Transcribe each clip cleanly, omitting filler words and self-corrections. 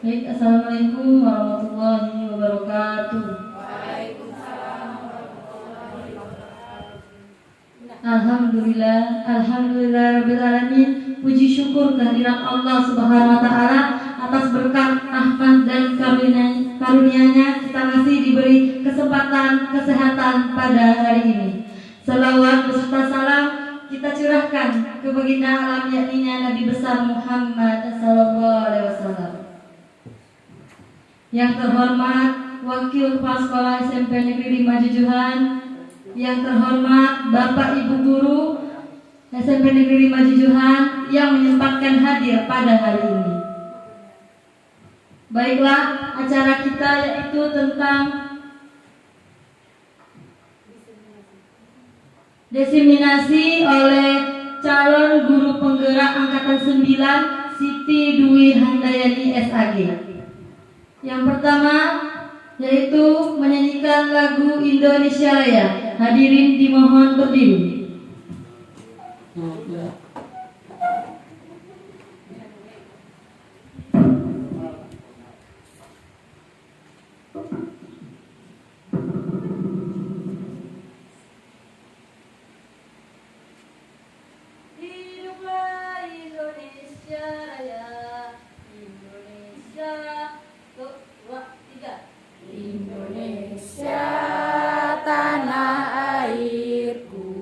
Baik, Assalamualaikum warahmatullahi wabarakatuh. Alhamdulillah rabbil alamin. Puji syukur kehadiran Allah Subhanahu wa taala atas berkat rahmat dan karunia-Nya kita masih diberi kesempatan kesehatan pada hari ini. Selawat beserta salam kita curahkan ke baginda alam yakni Nabi besar Muhammad sallallahu alaihi wasallam. Yang terhormat Wakil Kepala Sekolah SMP Negeri 5 Jujuhan, yang terhormat Bapak Ibu Guru SMP Negeri 5 Jujuhan yang menyempatkan hadir pada hari ini. Baiklah, acara kita yaitu tentang diseminasi oleh calon guru penggerak angkatan 9 Siti Dwi Handayani SAG. Yang pertama yaitu menyanyikan lagu Indonesia Raya. Hadirin dimohon berdiri. Hiduplah Indonesia Raya, Indonesia. Indonesia tanah airku,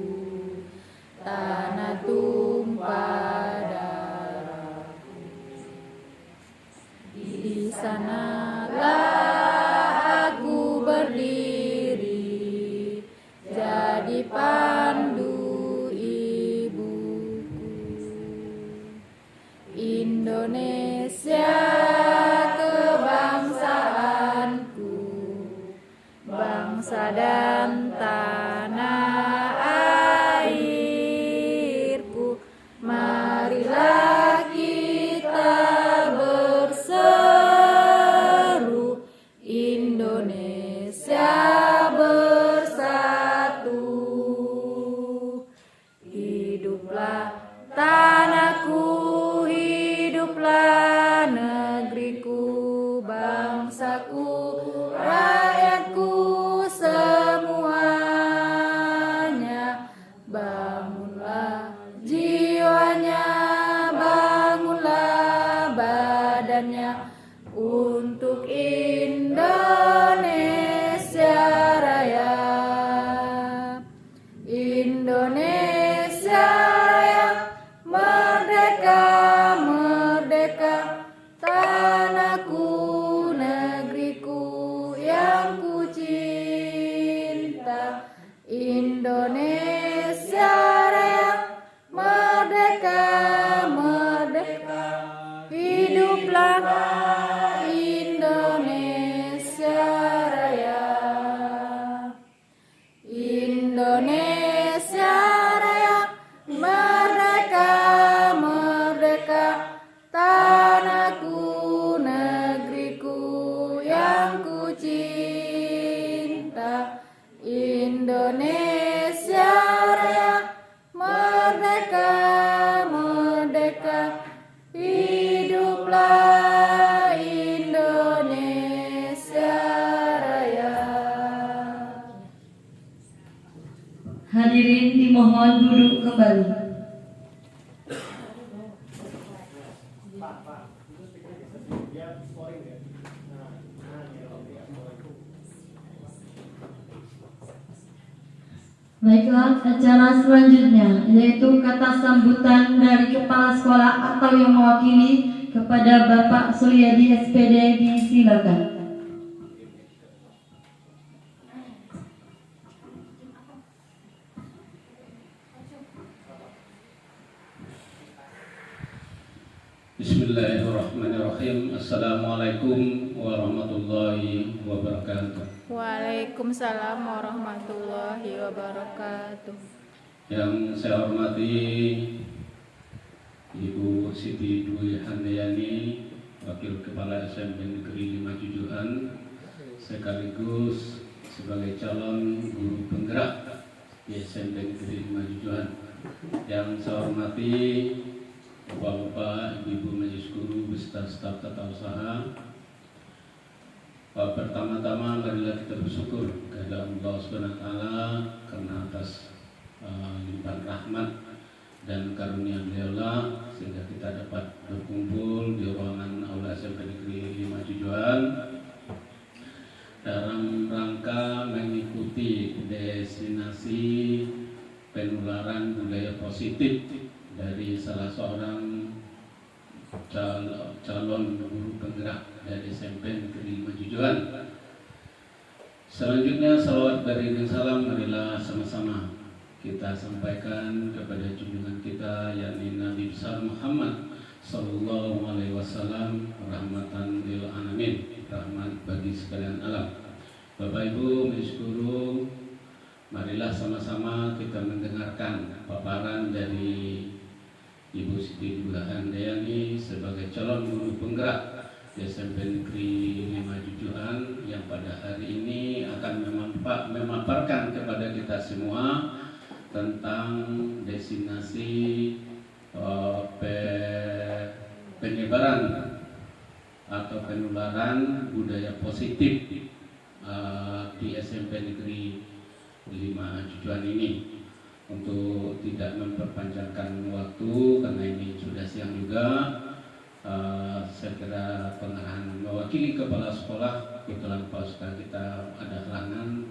tanah tumpah darahku. Di sanalah aku berdiri, jadi pandu ibuku. Indonesia bangsa dan tanah airku, marilah kita berseru, Indonesia bersatu. Hiduplah tanahku, hiduplah negeriku, bangsaku, rakyatku semuanya. Bangunlah jiwanya, bangunlah badannya untuk Indonesia Raya. Indonesia Raya, merdeka, merdeka, tanahku, negeriku yang ku cinta. Indonesia Raya, merdeka, merdeka, hiduplah Indonesia Raya. Indonesia Raya, merdeka, merdeka, tanahku, negeriku yang ku cinta. Indonesia Raya, merdeka, merdeka, hiduplah Indonesia Raya. Hadirin dimohon duduk kembali. Baiklah, acara selanjutnya yaitu kata sambutan dari kepala sekolah atau yang mewakili kepada Bapak Suryadi SPD, disilakan. Bismillahirrahmanirrahim. Assalamualaikum warahmatullahi wabarakatuh. Waalaikumsalam warahmatullahi wabarakatuh. Yang saya hormati Ibu Siti Dwi Handayani, Wakil Kepala SMP Negeri 5 Jujuhan, sekaligus sebagai calon guru penggerak di SMP Negeri 5 Jujuhan. Yang saya hormati Bapak-bapak, ibu-ibu majelis guru beserta staf tata usaha. Pertama-tama marilah kita bersyukur kepada Allah Subhanahu wa taala karena atas limpahan rahmat dan karunia beliau sehingga kita dapat berkumpul di ruangan Aula SMP Negeri 5 Jujuan dalam rangka mengikuti destinasi penularan budaya positif dari salah seorang calon guru penggerak dari SMP Negeri 5 Jujuan. Selanjutnya salawat dari dan salam marilah sama-sama kita sampaikan kepada junjungan kita yakni Nabi besar Muhammad sallallahu alaihi wasallam, rahmatan lil alamin, rahmat bagi sekalian alam. Bapak Ibu majelis guru, marilah sama-sama kita mendengarkan paparan dari Ibu Siti Dwi Handayani sebagai calon guru penggerak di SMP Negeri 5 Jujuan yang pada hari ini akan memaparkan kepada kita semua tentang destinasi penyebaran atau penularan budaya positif di SMP Negeri 5 Jujuan ini. Untuk tidak memperpanjangkan waktu karena ini sudah siang juga, saya kira pengarahan mewakili kepala sekolah, kebetulan Pak Ustaz kita ada halangan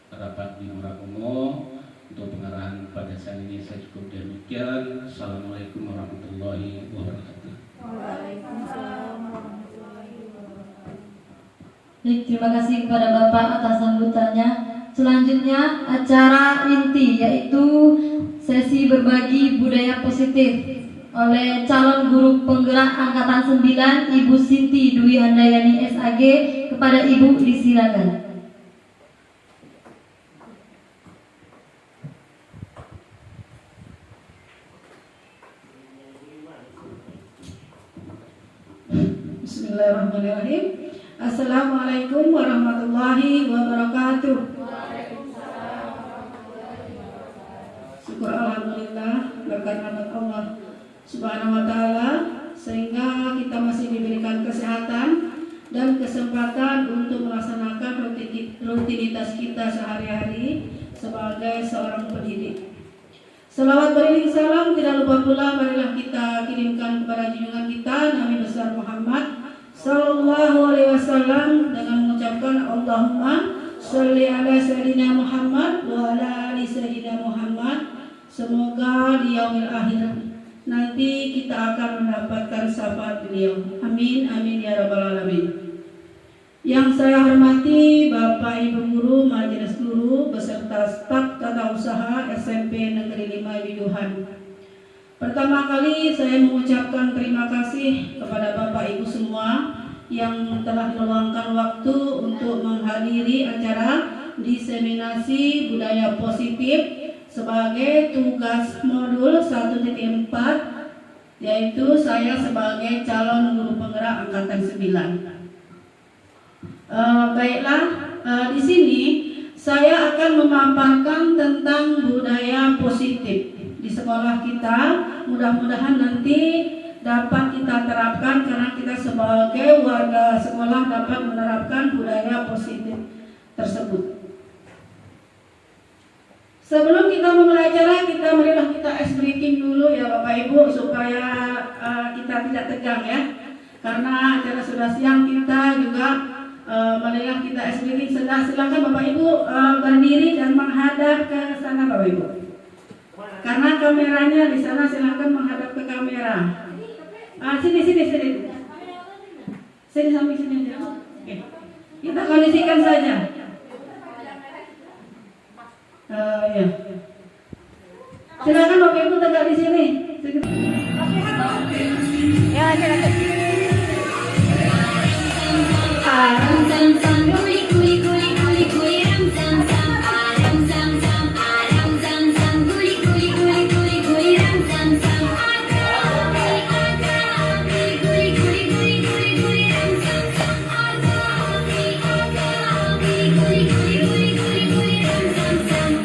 rapat di Murakumo. Untuk pengarahan pada saat ini saya cukup demikian. Assalamualaikum warahmatullahi wabarakatuh. Waalaikumsalam warahmatullahi wabarakatuh. Baik, terima kasih kepada Bapak atas sambutannya. Selanjutnya acara inti yaitu sesi berbagi budaya positif oleh calon guru penggerak angkatan 9 Ibu Siti Dwi Handayani SAG. Kepada Ibu disilakan. Bismillahirrahmanirrahim. Assalamualaikum warahmatullahi wabarakatuh. Syukur alhamdulillah berkat rahmat Allah Subhanahu wa taala sehingga kita masih diberikan kesehatan dan kesempatan untuk melaksanakan rutinitas kita sehari-hari sebagai seorang pendidik. Selawat beriring salam tidak lupa pula marilah kita kirimkan kepada junjungan kita Nabi besar Muhammad sallallahu alaihi wasallam dengan mengucapkan Allahumma sholli ala sayyidina Muhammad wa ala ali sayyidina Muhammad. Semoga di yaumil akhir nanti kita akan mendapatkan syafaat beliau. Amin amin ya rabbal alamin. Yang saya hormati Bapak Ibu guru, majelis guru beserta staf tata usaha SMP Negeri 5 Jujuan. Pertama kali saya mengucapkan terima kasih kepada Bapak Ibu semua yang telah meluangkan waktu untuk menghadiri acara diseminasi budaya positif sebagai tugas modul 1.4, yaitu saya sebagai calon guru penggerak angkatan 9. Baiklah, di sini saya akan memaparkan tentang budaya positif di sekolah kita. Mudah-mudahan nanti dapat kita terapkan karena kita sebagai warga sekolah dapat menerapkan budaya positif tersebut. Sebelum kita memulai acara, marilah kita ice breaking dulu ya Bapak Ibu supaya kita tidak tegang ya. Karena acara sudah siang, kita juga marilah kita ice breaking. Silakan Bapak Ibu berdiri dan menghadap ke sana Bapak Ibu. Karena kameranya di sana, silakan menghadap ke kamera. Sini. Sini sampai sini aja. Oke. Kita kondisikan saja. Ya. Silakan Bapak Ibu tegak di sini. Ya, silakan. Aram sam sam kuli kuli kuli kuli kuli ram sam sam aram sam sam aram sam sam kuli kuli kuli kuli kuli ram sam sam agami kuli kuli kuli kuli kuli ram sam sam agami kuli kuli kuli kuli ram sam sam.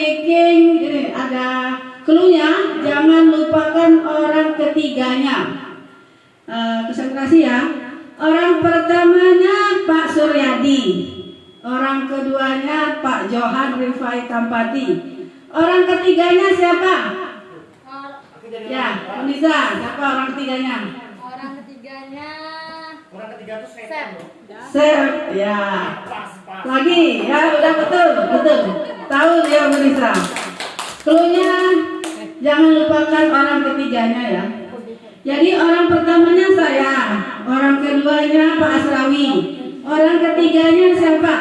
speaking ini ada clue-nya, jangan lupakan orang ketiganya. Konsentrasi ya. Orang pertamanya Pak Suryadi, orang keduanya Pak Johan Rifai Tampati, orang ketiganya siapa? Ya, Nisa, siapa orang ketiganya? Orang ketiganya Orang ketiga tuh setan loh. Sep, ya. Lagi, ya udah betul. Tahu ya Nisa. Clue-nya jangan lupakan orang ketiganya ya. Jadi orang pertamanya saya, orang keduanya Pak Asrawi, orang ketiganya siapa?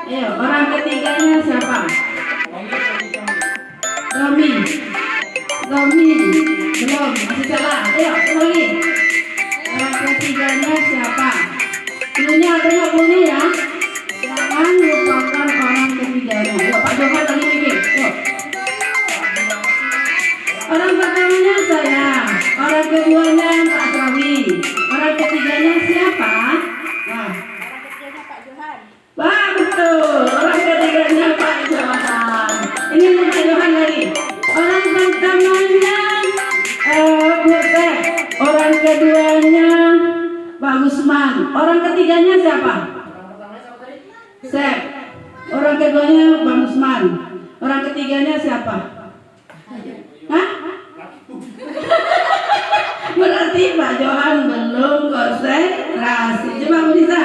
Ayo, orang ketiganya siapa? Romi, belum, masih salah. Ayo, lagi. Orang ketiganya siapa? Cluenya ada nggak cluenya ya? Jangan lupakan orang ketiganya. Ayo, Pak Johan lagi mikir. Ayo. Orang pertamanya saya, orang keduanya Pak Asrawi, orang ketiganya siapa? Nah, wah betul, orang ketiganya Pak Johan. Ini Pak Johan lagi. Orang pertamanya Bu Teh, orang keduanya Pak Gusman, orang ketiganya siapa? Sep. Orang keduanya Pak Gusman, orang ketiganya siapa? Hah? Berarti Pak Johan belum konsentrasi. Coba Bu Nisa.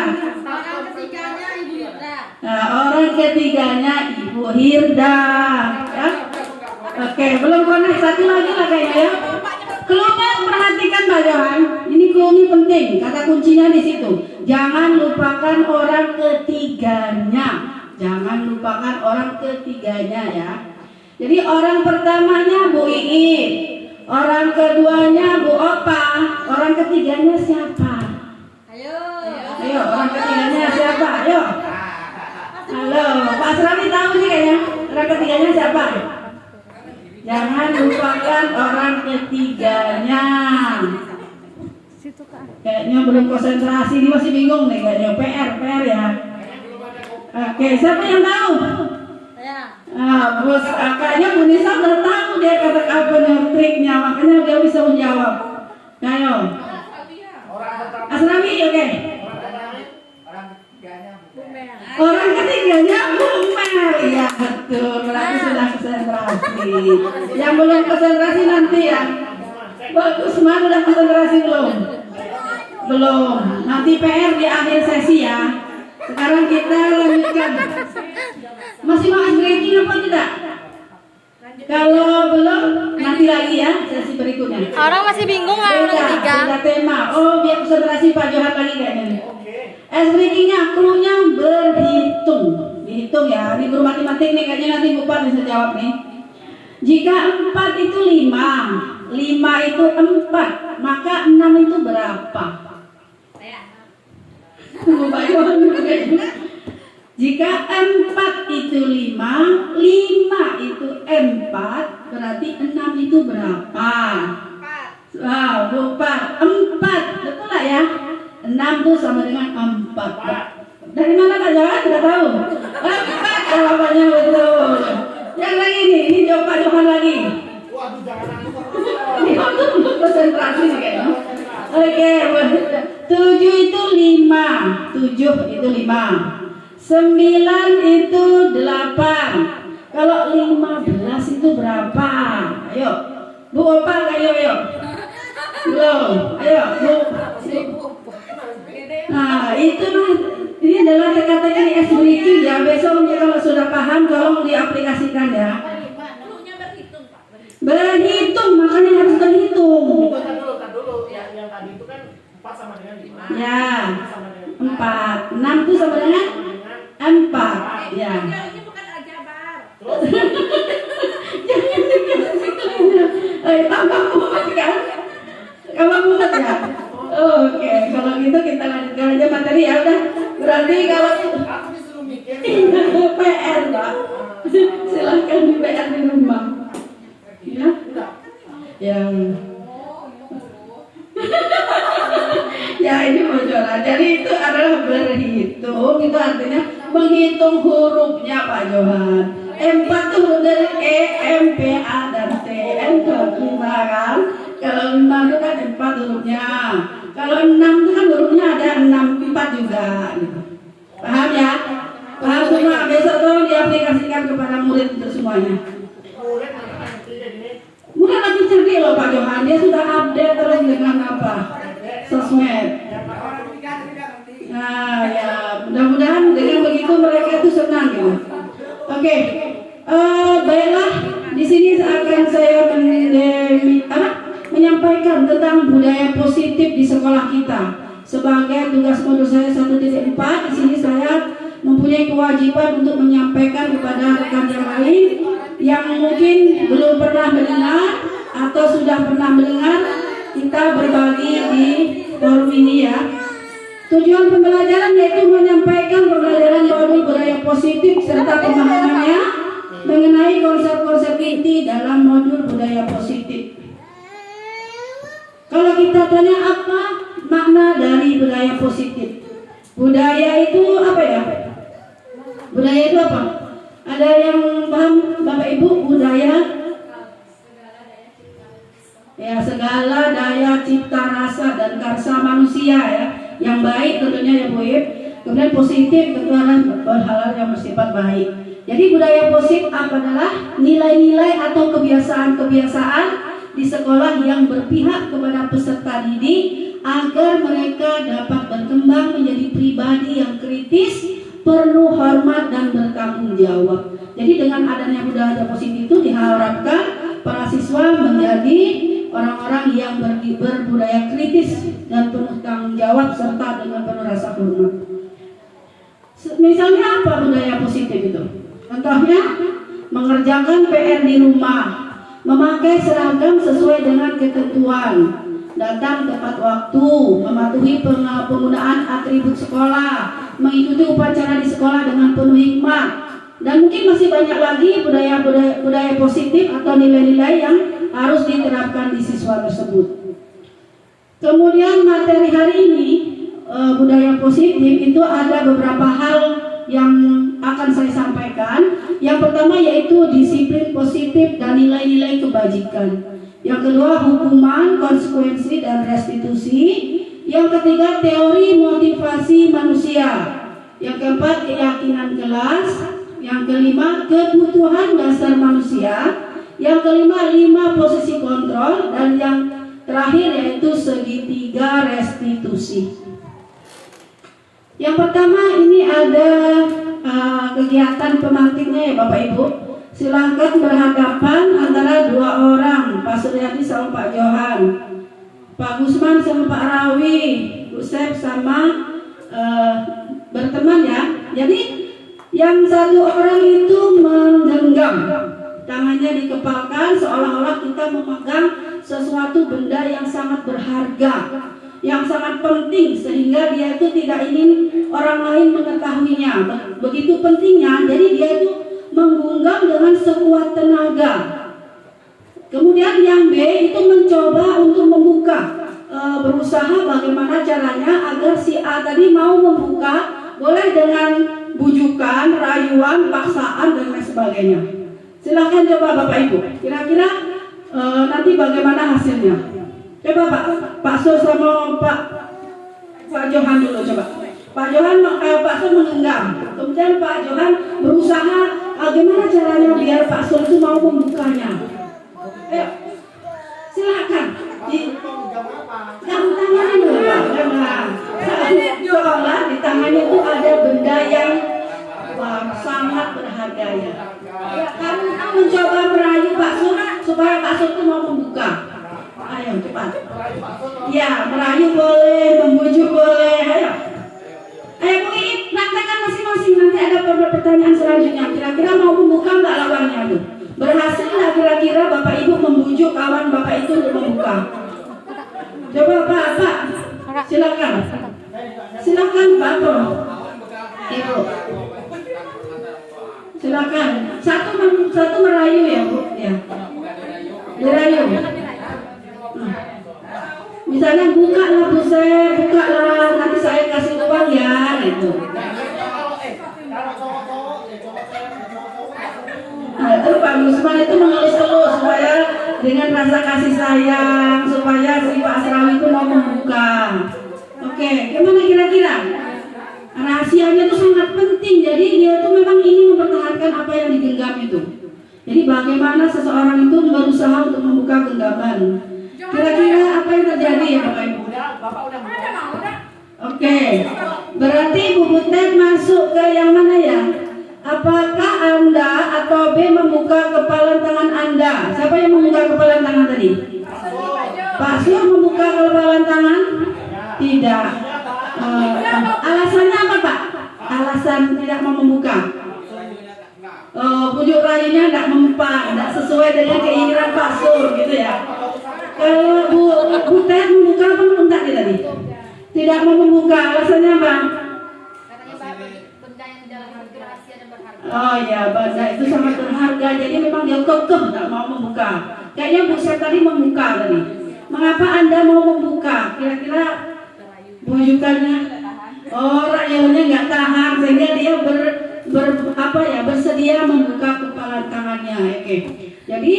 orang ketiganya Ibu Ira. Nah, orang ketiganya Ibu Hirda. Ya? Oke, belum konek. Satu lagi lah kayaknya ya. Clue-nya perhatikan Pak Johan. Ini clue ini penting. Kata kuncinya di situ. Jangan lupakan orang ketiganya. Jangan lupakan orang ketiganya ya. Jadi orang pertamanya Bu Iin, orang keduanya Bu Opa, orang ketiganya siapa? Ayo, orang ketiganya siapa? Ayo. Halo, Pak Asrawi tahu nih kayaknya. Orang ketiganya siapa? Jangan lupakan orang ketiganya. Kayaknya belum konsentrasi, ini masih bingung nih kayaknya. PR ya. Oke, siapa yang tahu? Bos, kayaknya Bu Nisa udah tahu dia kata apa nih triknya, makanya dia bisa menjawab. Ayo. Asrawi, oke. Orang ketiganya Bu Mel, iya betul. Berarti sudah konsentrasi. Yang belum konsentrasi nanti ya. Bagus, mana udah konsentrasi belum? Belum. Nanti PR di akhir sesi ya. Sekarang kita lanjutkan. Masih mau ice breaking apa tidak? Kalau belum, nanti lagi ya sesi berikutnya. Orang masih bingung nggak orang ketiga? Beda tema. Oh, biar konsentrasi Pak Johan lagi kayaknya. Ice breakingnya, clue-nya berhitung. Dihitung ya. Ini guru matematik nih, kayaknya nanti Bu Pat bisa jawab nih. Jika 4 itu 5, 5 itu 4, maka 6 itu berapa? Bu Pak Johan kayaknya. Jika 4 itu 5, 5 itu 4, berarti 6 itu berapa? Wow, lupa. 4, betul lah ya? 6 itu sama dengan 4. Dari mana Pak Johan? Tidak tahu. 4 jawabannya betul. Yang lagi nih, ini jawab Pak Johan lagi. Waduh, jangan nangis. Ini untuk konsentrasi nih kayaknya. Oke, 7 itu 5. 7 itu 5. 9 itu 8. Kalau 15 itu berapa? Ayo, Bu Opa, ayo. Belum, ayo Bu. Nah, itu mah ini adalah teka-teki di SBQ ya. Besok kalau sudah paham tolong diaplikasikan ya. Berhitung, makanya harus berhitung. Tar dulu. Yang tadi itu kan 4 sama dengan 5. Ya, sama dengan 4. 6 itu sama dengan 4. Ya. Jangan dikasih tambah mumet kan? Tambah mumet ya? Oke, kalau gitu kita lanjutkan aja materi ya udah. Berarti kalau Aku disuruh mikir. PR Pak, silahkan di PR di rumah. Ya? Yang ya ini bocoran. Jadi itu adalah berhitung. Itu artinya menghitung hurufnya Pak Johan. M4 itu huruf dari E, M, P, A, dan T. N kalau 5 kan. Kalau 5 itu kan 4 hurufnya. Kalau 6 itu kan hurufnya ada 6, 4 juga gitu. Paham ya? Paham semua? Besok tolong diaplikasikan kepada murid untuk semuanya. Murid lagi cerdik loh Pak Johan. Dia sudah update terus dengan apa? Sosmed. Nah ya, mudah-mudahan dengan begitu mereka itu senang gitu. Oke, baiklah. Di sini akan saya menyampaikan tentang budaya positif di sekolah kita. Sebagai tugas modul saya 1.4, di sini saya mempunyai kewajiban untuk menyampaikan kepada rekan yang lain yang mungkin belum pernah mendengar atau sudah pernah mendengar. Kita berbagi di forum ini ya. Tujuan pembelajaran yaitu menyampaikan pembelajaran modul budaya positif serta pemahamannya mengenai konsep-konsep inti dalam modul budaya positif. Kalau kita tanya apa makna dari budaya positif? Budaya itu apa ya? Budaya itu apa? Ada yang paham Bapak Ibu budaya? Ya, segala daya cipta rasa dan karsa manusia ya. Yang baik tentunya ya Bu Ib. Kemudian positif tentu hal-hal yang bersifat baik. Jadi budaya positif adalah nilai-nilai atau kebiasaan-kebiasaan di sekolah yang berpihak kepada peserta didik agar mereka dapat berkembang menjadi pribadi yang kritis, penuh hormat dan bertanggung jawab. Jadi dengan adanya budaya positif itu diharapkan para siswa menjadi orang-orang yang berbudaya kritis dan penuh tanggung jawab serta dengan penuh rasa hormat. Misalnya apa budaya positif itu? Contohnya mengerjakan PR di rumah, memakai seragam sesuai dengan ketentuan, datang tepat waktu, mematuhi penggunaan atribut sekolah, mengikuti upacara di sekolah dengan penuh hikmat, dan mungkin masih banyak lagi budaya positif atau nilai-nilai yang harus diterapkan di siswa tersebut. Kemudian materi hari ini budaya positif itu ada beberapa hal yang akan saya sampaikan. Yang pertama yaitu disiplin positif dan nilai-nilai kebajikan. Yang kedua hukuman, konsekuensi dan restitusi. Yang ketiga teori motivasi manusia. Yang keempat keyakinan kelas. Yang kelima kebutuhan dasar manusia. Yang kelima 5 posisi kontrol. Dan yang terakhir yaitu segitiga restitusi. Yang pertama ini ada kegiatan pemantiknya ya Bapak Ibu. Silahkan berhadapan antara 2 orang, Pak Suryadi sama Pak Johan, Pak Gusman sama Pak Rawi, Bu Sep sama berteman ya. Jadi yang satu orang itu menggenggam, tangannya dikepalkan seolah-olah kita memegang sesuatu benda yang sangat berharga, yang sangat penting sehingga dia itu tidak ingin orang lain mengetahuinya. Begitu pentingnya, jadi dia itu menggenggam dengan sekuat tenaga. Kemudian yang B itu mencoba untuk membuka, berusaha bagaimana caranya agar si A tadi mau membuka, boleh dengan bujukan, rayuan, paksaan dan lain sebagainya. Silahkan coba Bapak Ibu, kira-kira nanti bagaimana hasilnya? Coba Pak Sur sama Pak Johan dulu coba. Pak Johan, Pak Sur menggenggam, kemudian Pak Johan berusaha bagaimana caranya biar Pak Sur itu mau membukanya. Ayo, silakan. Tangannya dulu Pak. Seolah di tangannya itu ada benda yang sangat berharga ya. Karena mencoba merayu Pak Sur supaya Pak Sur itu mau membuka. Ayo cepat. Ya, merayu boleh, membujuk boleh. Ayo. Ayo Bu Iip, praktekkan masing-masing. Nanti ada pertanyaan selanjutnya. Kira-kira mau membuka nggak lawannya tuh? Berhasil nggak kira-kira Bapak Ibu membujuk kawan Bapak itu untuk membuka? Coba Pak. Silakan. Silakan Pak. Ibu. Silakan. Satu merayu ya Bu. Ya. Merayu. Misalnya buka lah Bu Sep, buka lah, nanti saya kasih uang ya gitu. Bang Usman itu mengelus-elus supaya dengan rasa kasih sayang supaya si Pak Asrawi itu mau membuka. Oke, gimana kira-kira? Rahasianya itu sangat penting. Jadi dia itu memang ingin mempertahankan apa yang digenggam itu. Jadi bagaimana seseorang itu berusaha untuk membuka genggaman. Kira-kira apa yang terjadi ya Bapak Ibu? Bapak udah Oke, berarti Bu Butet masuk ke yang mana ya? Apakah Anda atau B membuka kepalan tangan Anda? Siapa yang membuka kepalan tangan tadi? Pak Sur membuka kepalan tangan? Tidak. Alasannya apa Pak? Alasan tidak mau membuka. Pujuk rayunya tidak mempan, tidak sesuai dengan keinginan Pak Sur gitu ya. Kalau Bu Butet membuka apa enggak tadi? Tidak mau membuka, alasannya apa? Katanya benda yang di dalam itu rahasia dan berharga. Oh ya, benda itu sangat berharga. Jadi memang dia kekeh tidak mau membuka. Kayaknya Bu Sep tadi membuka tadi. Mengapa Anda mau membuka? Kira-kira bujukannya? Oh, rayuannya nggak tahan sehingga dia bersedia membuka kepalan tangannya. Oke. Jadi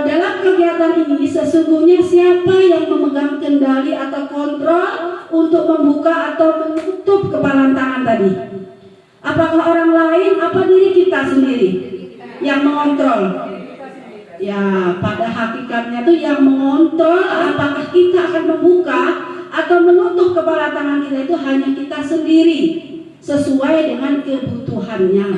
dalam kegiatan ini sesungguhnya siapa yang memegang kendali atau kontrol untuk membuka atau menutup kepalan tangan tadi? Apakah orang lain? Apa diri kita sendiri yang mengontrol? Ya, pada hakikatnya tuh yang mengontrol apakah kita akan membuka atau menutup kepala tangan kita itu hanya kita sendiri sesuai dengan kebutuhannya.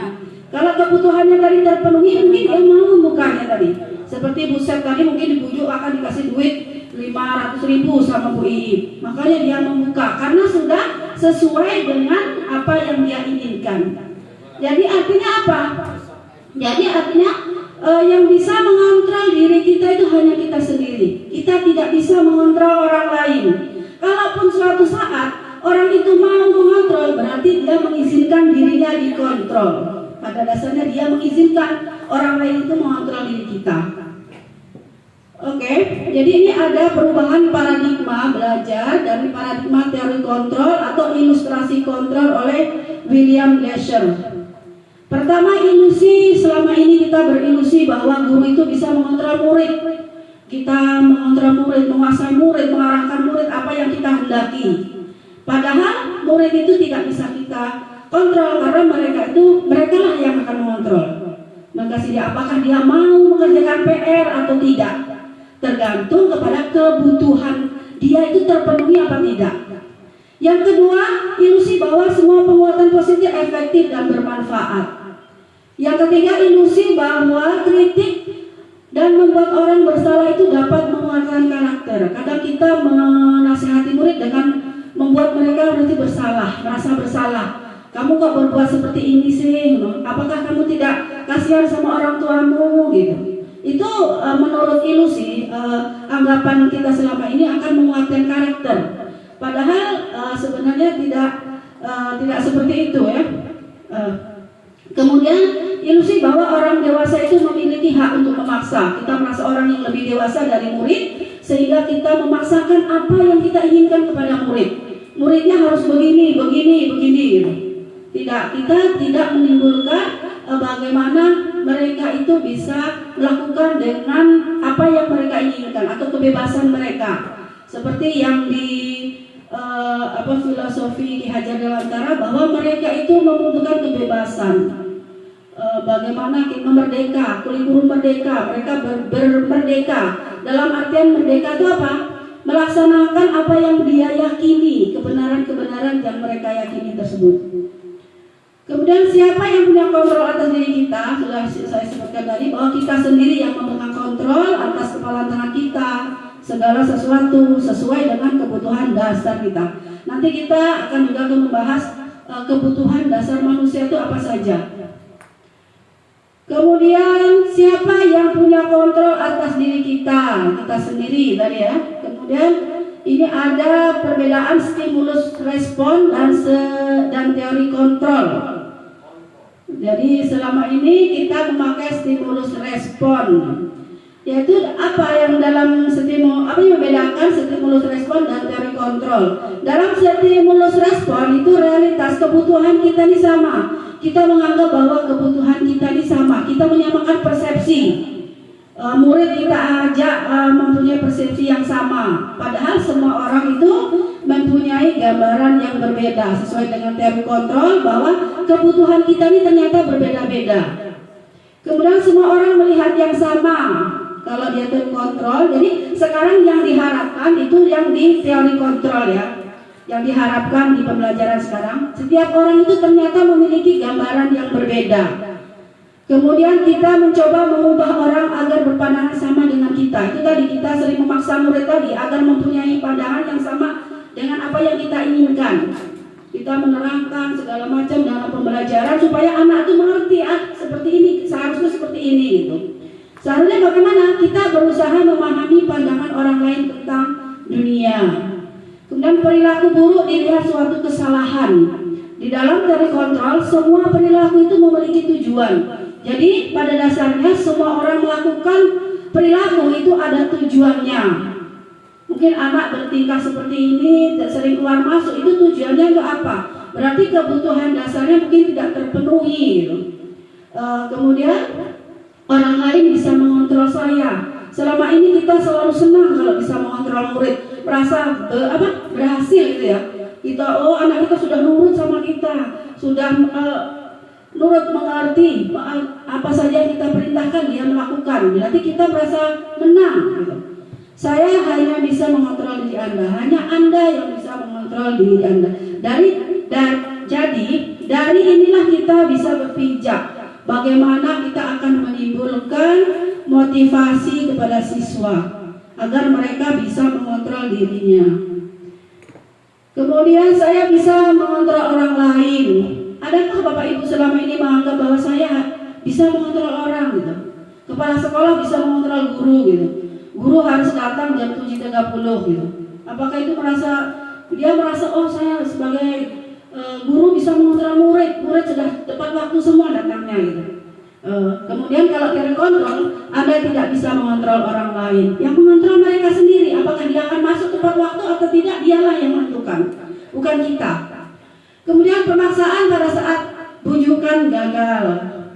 Kalau kebutuhannya tadi terpenuhi, mungkin dia mau membukanya tadi. Seperti Bu Sep tadi mungkin dibujuk akan dikasih duit 500.000 sama Bu Ii. Makanya dia membuka karena sudah sesuai dengan apa yang dia inginkan. Jadi artinya apa? Jadi artinya yang bisa mengontrol diri kita itu hanya kita sendiri. Kita tidak bisa mengontrol orang lain. Kalaupun suatu saat orang itu mau mengontrol, berarti dia mengizinkan dirinya dikontrol. Pada dasarnya dia mengizinkan orang lain itu mengontrol diri kita. Oke, jadi ini ada perubahan paradigma belajar dari paradigma teori kontrol atau ilustrasi kontrol oleh William Glasser. Pertama, ilusi. Selama ini kita berilusi bahwa guru itu bisa mengontrol murid. Kita mengontrol murid, menguasai murid, mengarahkan murid apa yang kita hendaki. Padahal murid itu tidak bisa kita kontrol karena mereka lah yang akan mengontrol. Maka apakah dia mau mengerjakan PR atau tidak, tergantung kepada kebutuhan dia itu terpenuhi apa tidak. Yang kedua, ilusi bahwa semua penguatan positif efektif dan bermanfaat. Yang ketiga, ilusi bahwa kritik dan membuat orang bersalah itu dapat menguatkan karakter. Kadang kita menasihati murid dengan membuat mereka nanti bersalah, merasa bersalah. Kamu kok berbuat seperti ini sih? Apakah kamu tidak kasihan sama orang tuamu? Gitu. Itu menurut ilusi, anggapan kita selama ini akan menguatkan karakter. Padahal sebenarnya tidak seperti itu ya. Kemudian ilusi bahwa orang dewasa itu memiliki hak untuk memaksa. Kita merasa orang yang lebih dewasa dari murid, sehingga kita memaksakan apa yang kita inginkan kepada murid. Muridnya harus begini gitu. Tidak, kita tidak menimbulkan bagaimana mereka itu bisa melakukan dengan apa yang mereka inginkan atau kebebasan mereka. Seperti yang di filosofi Ki Hajar Dewantara bahwa mereka itu membutuhkan kebebasan. Bagaimana kita merdeka, kurikulum merdeka, mereka bermerdeka. Dalam artian merdeka itu apa? Melaksanakan apa yang dia yakini, kebenaran-kebenaran yang mereka yakini tersebut. Kemudian siapa yang punya kontrol atas diri kita? Sudah saya sebutkan tadi bahwa kita sendiri yang memegang kontrol atas kepala tangan kita, segala sesuatu sesuai dengan kebutuhan dasar kita. Nanti kita akan juga membahas kebutuhan dasar manusia itu apa saja. Kemudian siapa yang punya kontrol atas diri kita? Kita sendiri tadi ya. Kemudian ini ada perbedaan stimulus respon dan teori kontrol. Jadi selama ini kita memakai stimulus respon. Yaitu apa yang dalam apa yang membedakan stimulus respon dan teori kontrol. Dalam stimulus respon itu realitas kebutuhan kita ini sama. kita menganggap bahwa kebutuhan kita ini sama, kita menyamakan persepsi. Murid kita ajak mempunyai persepsi yang sama, padahal semua orang itu mempunyai gambaran yang berbeda sesuai dengan teori kontrol bahwa kebutuhan kita ini ternyata berbeda-beda. Kemudian semua orang melihat yang sama kalau dia teori kontrol. Jadi sekarang yang diharapkan itu yang di teori kontrol ya, yang diharapkan di pembelajaran sekarang, setiap orang itu ternyata memiliki gambaran yang berbeda. Kemudian kita mencoba mengubah orang agar berpandangan sama dengan kita. Itu tadi kita sering memaksa murid tadi agar mempunyai pandangan yang sama dengan apa yang kita inginkan. Kita menerangkan segala macam dalam pembelajaran supaya anak itu mengerti, seperti ini, seharusnya seperti ini gitu. Seharusnya bagaimana kita berusaha memahami pandangan orang lain tentang dunia. Kemudian perilaku buruk dilihat suatu kesalahan. Di dalam teori kontrol semua perilaku itu memiliki tujuan. Jadi pada dasarnya semua orang melakukan perilaku itu ada tujuannya. Mungkin anak bertingkah seperti ini, sering keluar masuk, itu tujuannya untuk apa? Berarti kebutuhan dasarnya mungkin tidak terpenuhi. Kemudian orang lain bisa mengontrol saya. Selama ini kita selalu senang kalau bisa mengontrol murid, merasa berhasil gitu ya. Kita anak kita sudah nurut sama kita, sudah nurut mengerti apa saja yang kita perintahkan dia melakukan. Berarti kita merasa menang gitu. Saya hanya bisa mengontrol diri Anda, hanya Anda yang bisa mengontrol diri Anda. Jadi dari inilah kita bisa berpijak bagaimana kita akan menimbulkan motivasi kepada siswa agar mereka bisa mengontrol dirinya. Kemudian saya bisa mengontrol orang lain. Adakah Bapak Ibu selama ini menganggap bahwa saya bisa mengontrol orang gitu? Kepala sekolah bisa mengontrol guru gitu. Guru harus datang jam 7.30 gitu. Apakah itu dia merasa saya sebagai guru bisa mengontrol murid sudah tepat waktu semua datangnya gitu. Kemudian kalau teori kontrol, Anda tidak bisa mengontrol orang lain. Yang mengontrol mereka sendiri, apakah dia akan masuk tepat waktu atau tidak, dialah yang menentukan, bukan kita. Kemudian pemaksaan pada saat bujukan gagal.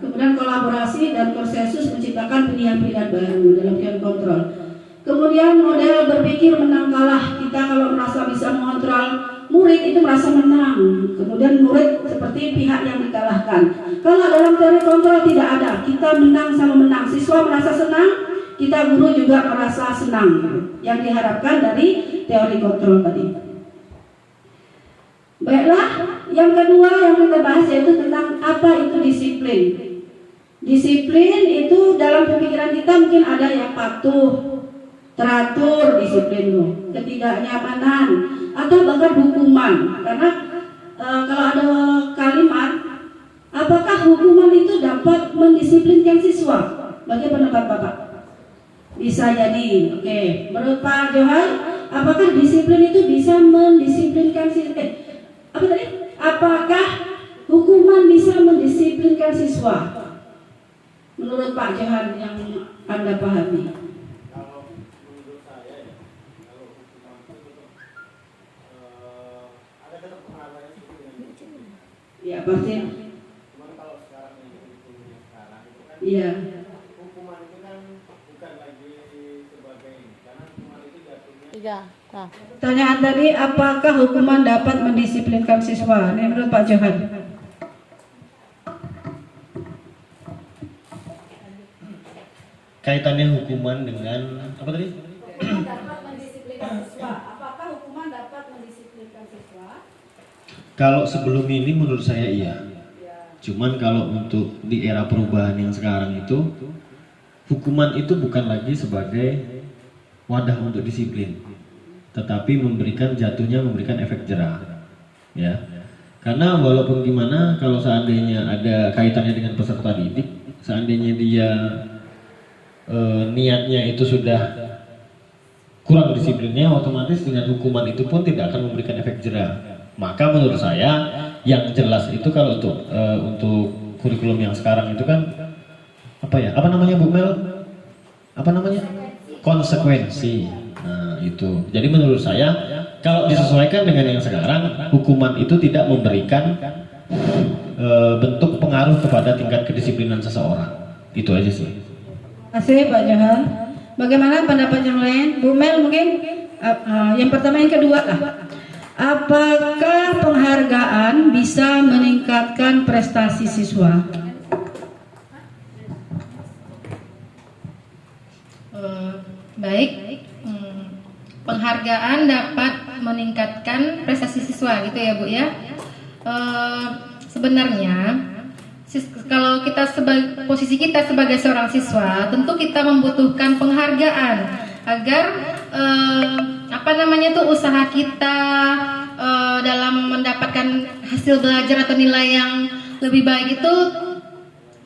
Kemudian kolaborasi dan konsensus menciptakan pilihan-pilihan baru dalam teori kontrol. Kemudian model berpikir menang kalah. Kita kalau merasa bisa mengontrol murid itu merasa menang. Kemudian murid seperti pihak yang dikalahkan. Kalau dalam teori kontrol tidak ada, kita menang sama menang. Siswa merasa senang, kita guru juga merasa senang. Yang diharapkan dari teori kontrol tadi. Baiklah, yang kedua yang kita bahas yaitu tentang apa itu disiplin. Disiplin itu dalam pemikiran kita mungkin ada yang patuh, teratur disiplinmu, ketidaknyamanan, atau bahkan hukuman. Karena kalau ada kalimat, apakah hukuman itu dapat mendisiplinkan siswa? Bagaimana pendapat Bapak? Bisa jadi, oke. Menurut Pak Johan, apakah disiplin itu bisa mendisiplinkan siswa? Apakah hukuman bisa mendisiplinkan siswa? Menurut Pak Johan yang Anda pahami. Kalau menurut saya ya, kalau hukuman itu ada tetap pengaruhnya seperti yang Ya pasti. Cuman kalau sekarang yang sekarang itu kan Iya. hukuman itu kan bukan lagi sebagai karena hukuman itu jatuhnya. Tiga. Nah. Pertanyaan tadi, apakah hukuman dapat mendisiplinkan siswa? Ini menurut Pak Johan. Kaitannya hukuman dengan apa tadi? Dapat mendisiplinkan siswa. Apakah hukuman dapat mendisiplinkan siswa? Kalau sebelum ini menurut saya iya. Cuman kalau untuk di era perubahan yang sekarang itu, hukuman itu bukan lagi sebagai wadah untuk disiplin, tetapi jatuhnya memberikan efek jerah, ya. Karena walaupun gimana, kalau seandainya ada kaitannya dengan peserta didik, seandainya dia niatnya itu sudah kurang disiplinnya, otomatis dengan hukuman itu pun tidak akan memberikan efek jerah. Maka menurut saya yang jelas itu kalau untuk kurikulum yang sekarang itu kan apa namanya Bu Mel? Apa namanya? Konsekuensi. Nah, itu. Jadi menurut saya kalau disesuaikan dengan yang sekarang, hukuman itu tidak memberikan bentuk pengaruh kepada tingkat kedisiplinan seseorang. Itu aja sih. Terima kasih Pak Johan. Bagaimana pendapat yang lain? Bu Mel mungkin yang pertama, yang kedua lah. Apakah penghargaan bisa meningkatkan prestasi siswa? Baik, penghargaan dapat meningkatkan prestasi siswa gitu ya Bu ya. Sebenarnya kalau kita posisi kita sebagai seorang siswa, tentu kita membutuhkan penghargaan agar usaha kita dalam mendapatkan hasil belajar atau nilai yang lebih baik itu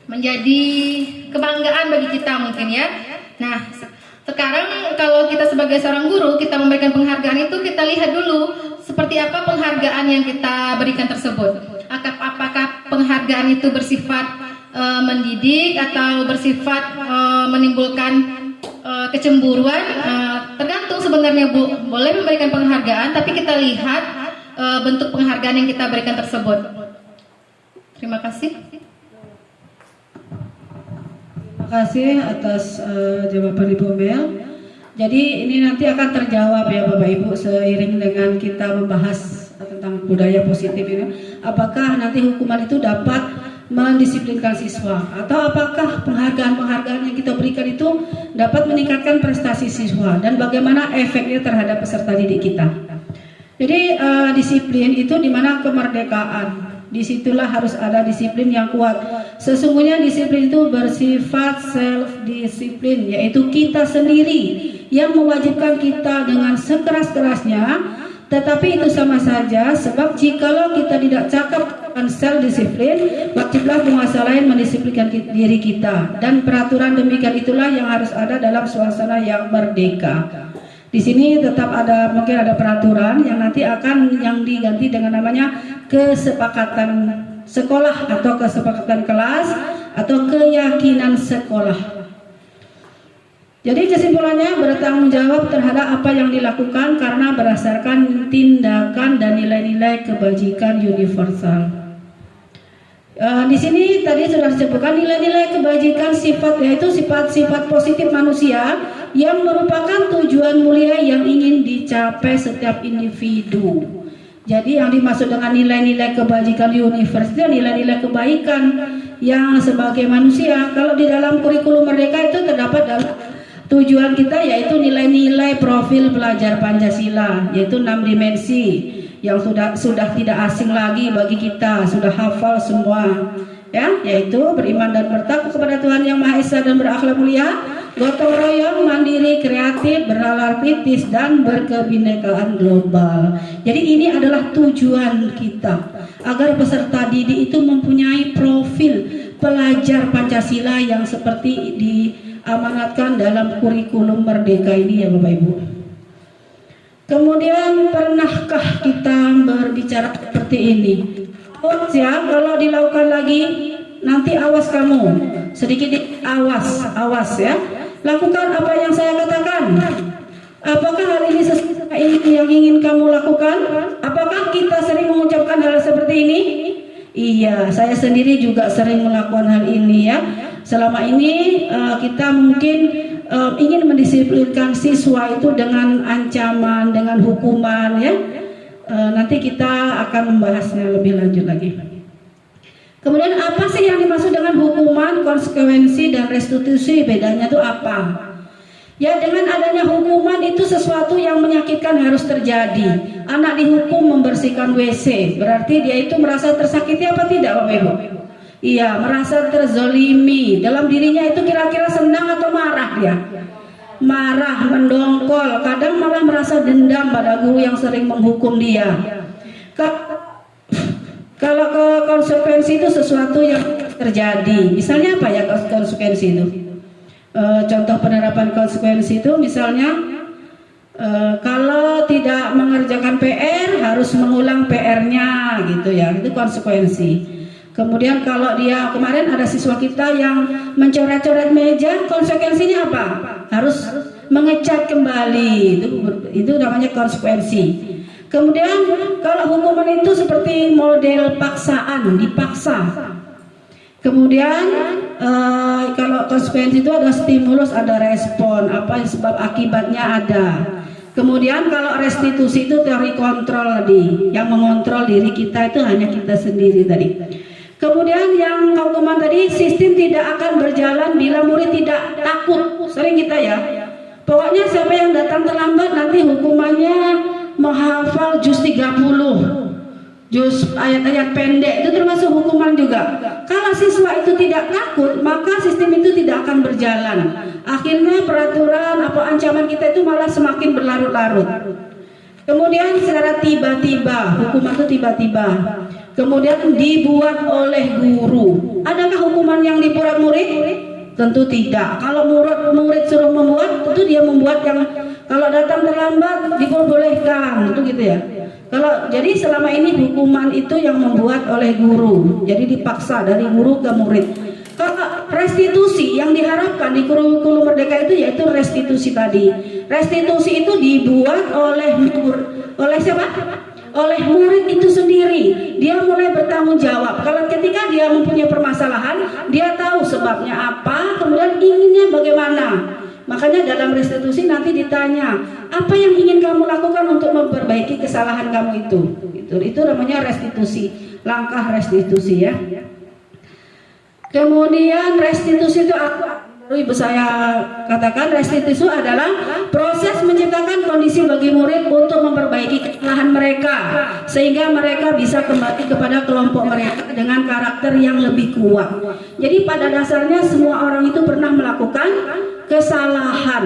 menjadi kebanggaan bagi kita mungkin ya. Nah, sekarang kalau kita sebagai seorang guru, kita memberikan penghargaan itu, kita lihat dulu seperti apa penghargaan yang kita berikan tersebut. Apakah penghargaan itu bersifat mendidik atau bersifat menimbulkan kecemburuan? Tergantung sebenarnya Bu. Boleh memberikan penghargaan, tapi kita lihat bentuk penghargaan yang kita berikan tersebut. Terima kasih. Terima kasih atas jawaban Ibu Mel. Jadi ini nanti akan terjawab ya Bapak Ibu seiring dengan kita membahas tentang budaya positif ini. Apakah nanti hukuman itu dapat mendisiplinkan siswa, atau apakah penghargaan-penghargaan yang kita berikan itu dapat meningkatkan prestasi siswa, dan bagaimana efeknya terhadap peserta didik kita. Jadi disiplin itu dimana kemerdekaan. Disitulah harus ada disiplin yang kuat. Sesungguhnya disiplin itu bersifat self-disiplin, yaitu kita sendiri yang mewajibkan kita dengan sekeras-kerasnya. Tetapi itu sama saja, sebab jikalau kita tidak cakap dengan self-disiplin, wajiblah penguasa lain mendisiplinkan diri kita. Dan peraturan demikian itulah yang harus ada dalam suasana yang merdeka. Di sini tetap ada, mungkin ada peraturan yang nanti akan yang diganti dengan namanya kesepakatan sekolah atau kesepakatan kelas atau keyakinan sekolah. Jadi kesimpulannya, bertanggung jawab terhadap apa yang dilakukan karena berdasarkan tindakan dan nilai-nilai kebajikan universal. Di sini tadi sudah disebutkan nilai-nilai kebajikan sifat, yaitu sifat-sifat positif manusia yang merupakan tujuan mulia yang ingin dicapai setiap individu. Jadi yang dimaksud dengan nilai-nilai kebajikan universal, nilai-nilai kebaikan yang sebagai manusia. Kalau di dalam kurikulum Merdeka itu terdapat dalam tujuan kita, yaitu nilai-nilai profil pelajar Pancasila, yaitu 6 dimensi yang sudah tidak asing lagi bagi kita, sudah hafal semua, ya, yaitu beriman dan bertakwa kepada Tuhan Yang Maha Esa dan berakhlak mulia, gotong royong, mandiri, kreatif, bernalar kritis, dan berkebinekaan global. Jadi ini adalah tujuan kita, agar peserta didik itu mempunyai profil pelajar Pancasila yang seperti diamanatkan dalam kurikulum Merdeka ini ya Bapak Ibu. Kemudian, pernahkah kita berbicara seperti ini? Awas ya, kalau dilakukan lagi nanti awas kamu, sedikit awas ya. Lakukan apa yang saya katakan. Apakah hal ini sesuai yang ingin kamu lakukan? Apakah kita sering mengucapkan hal seperti ini? Iya, saya sendiri juga sering melakukan hal ini ya. Selama ini kita mungkin ingin mendisiplinkan siswa itu dengan ancaman, dengan hukuman ya. Nanti kita akan membahasnya lebih lanjut lagi. Kemudian apa sih yang dimaksud dengan hukuman, konsekuensi, dan restitusi? Bedanya itu apa? Ya, dengan adanya hukuman itu sesuatu yang menyakitkan harus terjadi. Anak dihukum membersihkan WC, berarti dia itu merasa tersakiti apa tidak Bapak Ibu? Iya, merasa terzolimi. Dalam dirinya itu kira-kira senang atau marah dia? Marah, mendongkol, kadang malah merasa dendam pada guru yang sering menghukum dia. Kalau ke konsekuensi itu sesuatu yang terjadi. Misalnya apa ya konsekuensi itu? Contoh penerapan konsekuensi itu misalnya kalau tidak mengerjakan PR harus mengulang PR-nya gitu ya, itu konsekuensi. Kemudian kalau dia, kemarin ada siswa kita yang mencoret-coret meja, konsekuensinya apa? Harus mengecat kembali, itu namanya konsekuensi. Kemudian kalau hukuman itu seperti model paksaan, dipaksa. Kemudian kalau konsekuensi itu ada stimulus, ada respon, apa sebab akibatnya ada. Kemudian kalau restitusi itu teori kontrol tadi, yang mengontrol diri kita itu hanya kita sendiri tadi. Kemudian yang hukuman tadi, sistem tidak akan berjalan bila murid tidak takut. Sering kita ya, pokoknya siapa yang datang terlambat nanti hukumannya menghafal juz 30. Juz ayat-ayat pendek itu termasuk hukuman juga. Kalau siswa itu tidak takut, maka sistem itu tidak akan berjalan. Akhirnya peraturan apa ancaman kita itu malah semakin berlarut-larut. Kemudian secara tiba-tiba, hukuman itu tiba-tiba. Kemudian dibuat oleh guru. Adakah hukuman yang dibuat murid? Tentu tidak. Kalau murid suruh membuat, tentu dia membuat yang kalau datang terlambat diperbolehkan, itu gitu ya. Kalau jadi selama ini hukuman itu yang membuat oleh guru, jadi dipaksa dari guru ke murid. Kalau restitusi yang diharapkan di kurikulum Merdeka itu yaitu restitusi tadi. Restitusi itu dibuat oleh siapa? Oleh murid itu sendiri. Dia mulai bertanggung jawab. Kalau ketika dia mempunyai permasalahan, dia tahu sebabnya apa, kemudian inginnya bagaimana. Makanya dalam restitusi nanti ditanya, apa yang ingin kamu lakukan untuk memperbaiki kesalahan kamu itu? Itu namanya restitusi, langkah restitusi ya. Kemudian restitusi itu Ibu saya katakan restitusi adalah proses menciptakan kondisi bagi murid untuk memperbaiki kesalahan mereka sehingga mereka bisa kembali kepada kelompok mereka dengan karakter yang lebih kuat. Jadi pada dasarnya semua orang itu pernah melakukan kesalahan.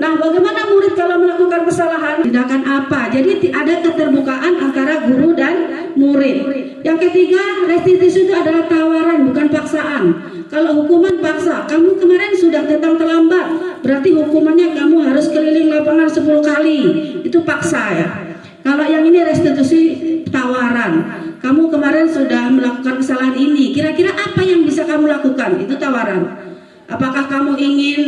Nah, bagaimana murid kalau melakukan kesalahan? Tindakan apa? Jadi ada keterbukaan antara guru dan murid. Yang ketiga, restitusi itu adalah tawaran, bukan paksaan. Kalau hukuman paksa, kamu kemarin sudah datang terlambat, berarti hukumannya kamu harus keliling lapangan 10 kali. Itu paksa ya. Kalau yang ini restitusi tawaran. Kamu kemarin sudah melakukan kesalahan ini, kira-kira apa yang bisa kamu lakukan? Itu tawaran. Apakah kamu ingin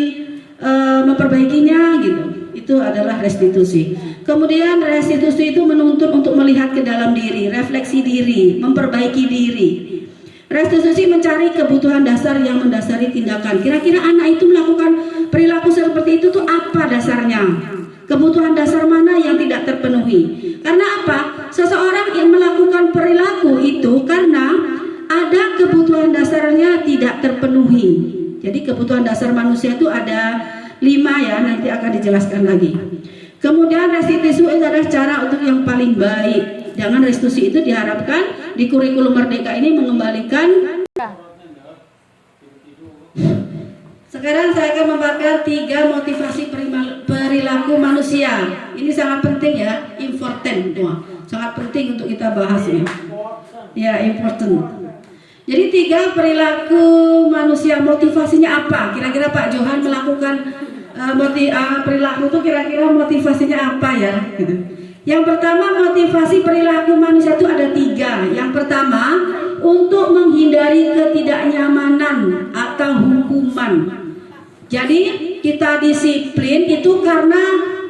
memperbaikinya gitu? Itu adalah restitusi. Kemudian restitusi itu menuntut untuk melihat ke dalam diri, refleksi diri, memperbaiki diri. Restitusi mencari kebutuhan dasar yang mendasari tindakan. Kira-kira anak itu melakukan perilaku seperti itu tuh apa dasarnya? Kebutuhan dasar mana yang tidak terpenuhi? Karena apa? Seseorang yang melakukan perilaku itu karena ada kebutuhan dasarnya tidak terpenuhi. Jadi kebutuhan dasar manusia itu ada 5 ya, nanti akan dijelaskan lagi. Kemudian restitusi itu adalah cara untuk yang paling baik. Jangan restitusi itu diharapkan di kurikulum Merdeka ini mengembalikan. Sekarang saya akan membahas 3 motivasi perilaku manusia. Ini sangat penting ya, important, sangat penting untuk kita bahas ini. Ya, important. Jadi 3 perilaku manusia, motivasinya apa? Kira-kira Pak Johan melakukan perilaku itu kira-kira motivasinya apa ya? Yang pertama, motivasi perilaku manusia itu ada 3. Yang pertama, untuk menghindari ketidaknyamanan atau hukuman. Jadi kita disiplin itu karena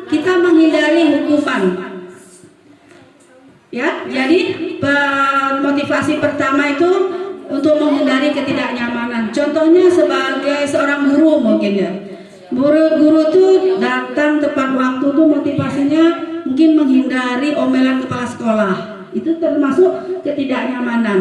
kita menghindari hukuman. Ya, jadi motivasi pertama itu untuk menghindari ketidaknyamanan. Contohnya sebagai seorang guru mungkin ya. Guru tuh datang tepat waktu tuh motivasinya mungkin menghindari omelan kepala sekolah. Itu termasuk ketidaknyamanan.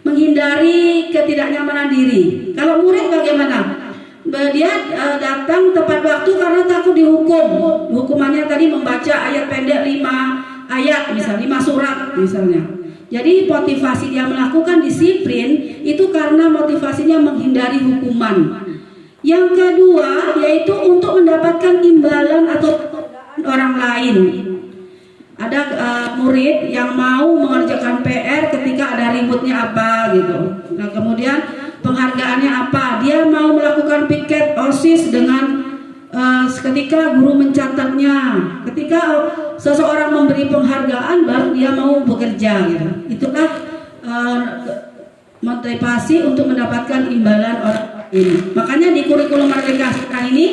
Menghindari ketidaknyamanan diri. Kalau murid bagaimana? Dia datang tepat waktu karena takut dihukum. Hukumannya tadi membaca ayat pendek 5 ayat misalnya, 5 surat misalnya. Jadi motivasi dia melakukan disiplin itu karena motivasinya menghindari hukuman. Yang kedua yaitu untuk mendapatkan imbalan atau orang lain. Ada murid yang mau mengerjakan PR ketika ada ributnya apa gitu. Nah kemudian penghargaannya apa? Dia mau melakukan piket OSIS dengan ketika guru mencatatnya, ketika seseorang memberi penghargaan baru dia mau bekerja gitu. Itulah motivasi untuk mendapatkan imbalan orang ini. Makanya di kurikulum Merdeka sekarang ini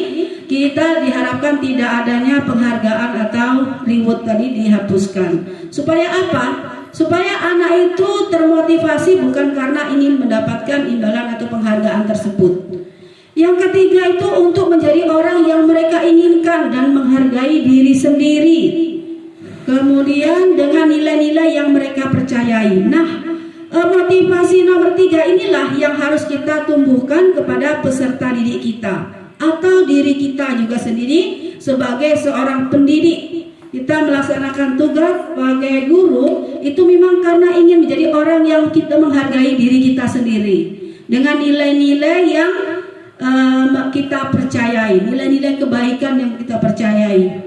kita diharapkan tidak adanya penghargaan atau reward tadi dihapuskan. Supaya apa? Supaya anak itu termotivasi bukan karena ingin mendapatkan imbalan atau penghargaan tersebut. Yang ketiga itu untuk menjadi orang yang mereka inginkan dan menghargai diri sendiri. Kemudian dengan nilai-nilai yang mereka percayai. Nah, motivasi nomor 3 inilah yang harus kita tumbuhkan kepada peserta didik kita atau diri kita juga sendiri sebagai seorang pendidik. Kita melaksanakan tugas sebagai guru itu memang karena ingin menjadi orang yang kita menghargai diri kita sendiri dengan nilai-nilai yang kita percayai, nilai-nilai kebaikan yang kita percayai.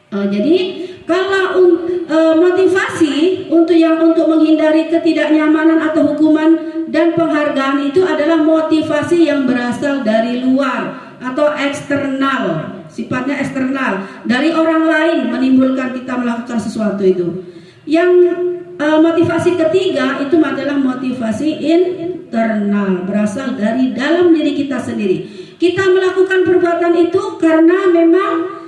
Jadi kalau motivasi untuk menghindari ketidaknyamanan atau hukuman dan penghargaan itu adalah motivasi yang berasal dari luar atau eksternal, sifatnya eksternal dari orang lain menimbulkan kita melakukan sesuatu itu. Yang motivasi ketiga itu adalah motivasi internal, berasal dari dalam diri kita sendiri. Kita melakukan perbuatan itu karena memang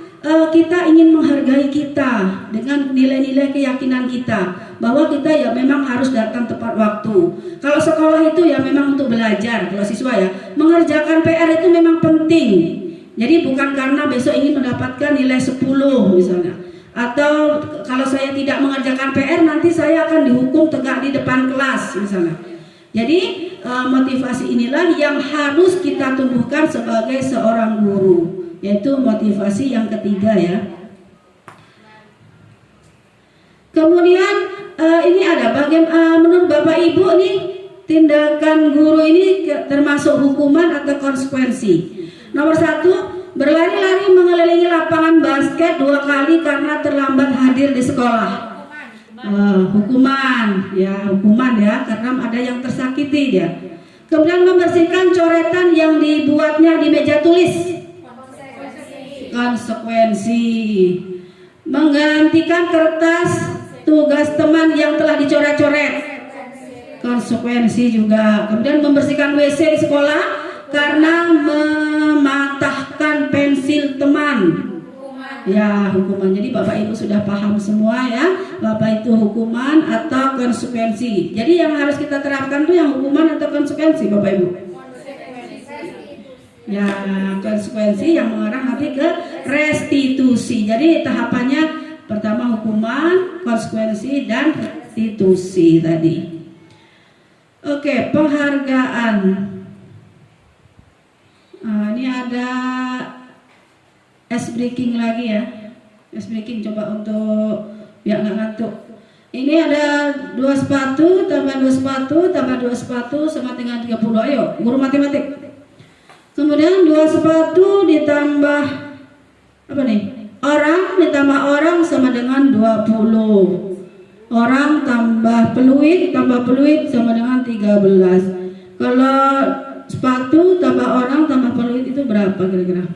kita ingin menghargai kita dengan nilai-nilai keyakinan kita bahwa kita ya memang harus datang tepat waktu. Kalau sekolah itu ya memang untuk belajar, kalau siswa ya mengerjakan PR itu memang penting. Jadi bukan karena besok ingin mendapatkan nilai 10 misalnya, atau kalau saya tidak mengerjakan PR nanti saya akan dihukum tegak di depan kelas misalnya. Jadi motivasi inilah yang harus kita tumbuhkan sebagai seorang guru, yaitu motivasi yang ketiga ya. Kemudian ini ada menurut Bapak Ibu nih, tindakan guru ini termasuk hukuman atau konsekuensi. Nomor 1, berlari-lari mengelilingi lapangan basket 2 kali karena terlambat hadir di sekolah. Hukuman ya, karena ada yang tersakiti dia. Kemudian membersihkan coretan yang dibuatnya di meja tulis. Konsekuensi. Menggantikan kertas tugas teman yang telah dicoret-coret. Konsekuensi juga. Kemudian membersihkan WC di sekolah karena mematahkan pensil teman. Ya, hukuman. Jadi Bapak Ibu sudah paham semua ya, Bapak itu hukuman atau konsekuensi. Jadi yang harus kita terapkan itu yang hukuman atau konsekuensi Bapak Ibu? Ya, konsekuensi yang mengarah nanti ke restitusi. Jadi tahapannya pertama hukuman, konsekuensi, dan restitusi tadi. Oke, penghargaan. Ini ada ice breaking lagi ya. Ice breaking coba untuk biar nggak ngantuk. Ini ada 2 sepatu tambah 2 sepatu tambah 2 sepatu sama dengan 30. Ayo, guru matematik. Kemudian 2 sepatu ditambah apa nih? Orang ditambah orang sama dengan 20. Orang tambah peluit sama dengan 13. Kalau sepatu tambah orang tambah peluit itu berapa kira-kira?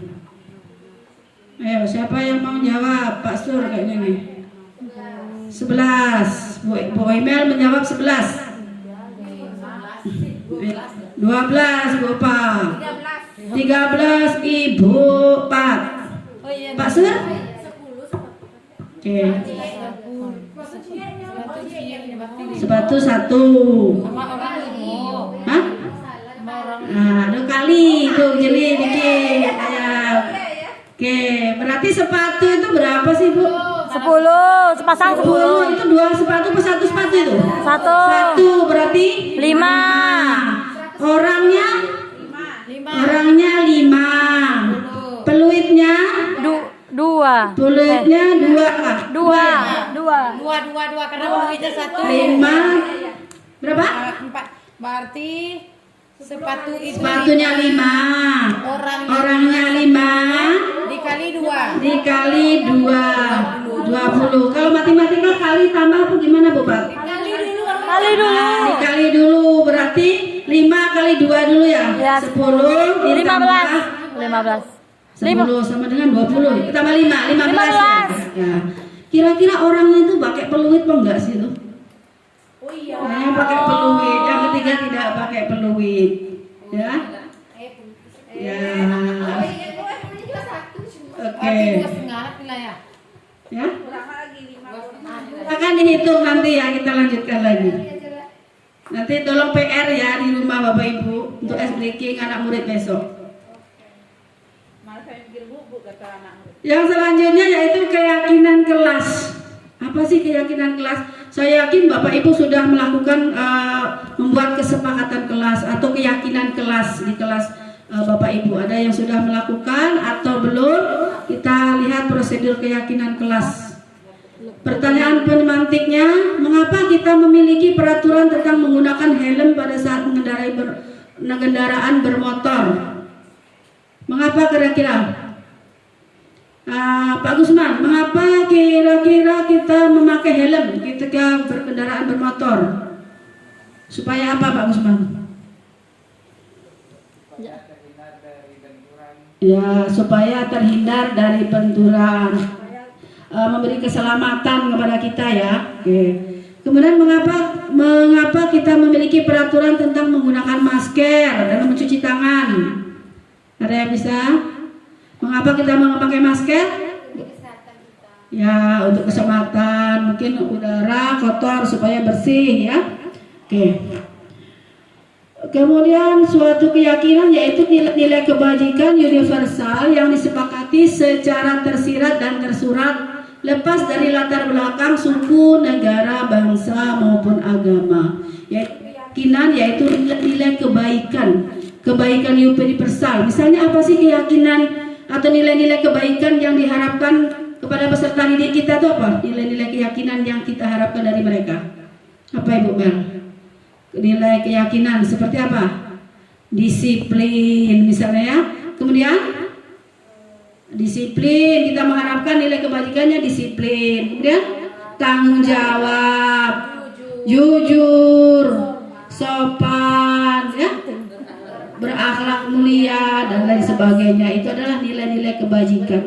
Ayo, siapa yang mau jawab? Pak Sur kayaknya nih. 11. Bu Emel menjawab 11. 12 Bu Pak. 13 Ibu Pat. Pak Sur? Oke. Sepatu 1. Hah? Nah, 2 kali tuh jadi dikit. Oke, berarti sepatu itu berapa sih Bu? 10, sepasang 10. Itu 2 sepatu per 1 sepatu itu? 1 berarti 5. Orangnya 5. Peluitnya 2. Peluitnya 2 kah? 2 karena peluitnya 1. 5. Berapa? 4. Berarti sepatu itu Sepatunya 5. Orangnya 5. Dikali 2. 20. Kalau matematika kali tambah apa gimana Bu Pak? Dikali dulu berarti 5 kali 2 dulu ya? Ya. 10 ditambah 15. 10 sama dengan 20. Tambah 15 ya. Kira-kira orangnya itu pakai peluit apa enggak sih itu? Yang pakai peluit, yang ketiga tidak pakai peluit. Ya. Ya. Ya. Akan dihitung nanti ya, kita lanjutkan lagi. Nanti tolong PR ya di rumah Bapak Ibu untuk ice breaking anak murid besok. Yang selanjutnya yaitu keyakinan kelas. Apa sih keyakinan kelas? Saya yakin Bapak Ibu sudah melakukan membuat kesepakatan kelas atau keyakinan kelas di kelas Bapak Ibu. Ada yang sudah melakukan atau belum? Kita lihat prosedur keyakinan kelas. Pertanyaan pemantiknya, mengapa kita memiliki peraturan tentang menggunakan helm pada saat mengendarai kendaraan bermotor? Mengapa kira-kira? Pak Gusman, mengapa kira-kira kita memakai helm ketika berkendaraan bermotor? Supaya apa Pak Gusman? Ya, supaya terhindar dari benturan, memberi keselamatan kepada kita ya. Oke. Kemudian mengapa kita memiliki peraturan tentang menggunakan masker dan mencuci tangan? Ada yang bisa? Mengapa kita memakai masker? Ya, untuk keselamatan, mungkin udara kotor supaya bersih ya. Oke. Kemudian suatu keyakinan yaitu nilai kebajikan universal yang disepakati secara tersirat dan tersurat lepas dari latar belakang suku, negara, bangsa maupun agama. Keyakinan yaitu nilai kebaikan universal. Misalnya apa sih keyakinan atau nilai-nilai kebaikan yang diharapkan kepada peserta didik kita itu apa? Nilai-nilai keyakinan yang kita harapkan dari mereka. Apa Ibu Mel? Nilai keyakinan seperti apa? Disiplin misalnya ya. Kemudian disiplin, kita mengharapkan nilai kebajikannya disiplin. Kemudian tanggung jawab, jujur, sopan ya, berakhlak mulia dan lain sebagainya. Itu adalah nilai-nilai kebajikan.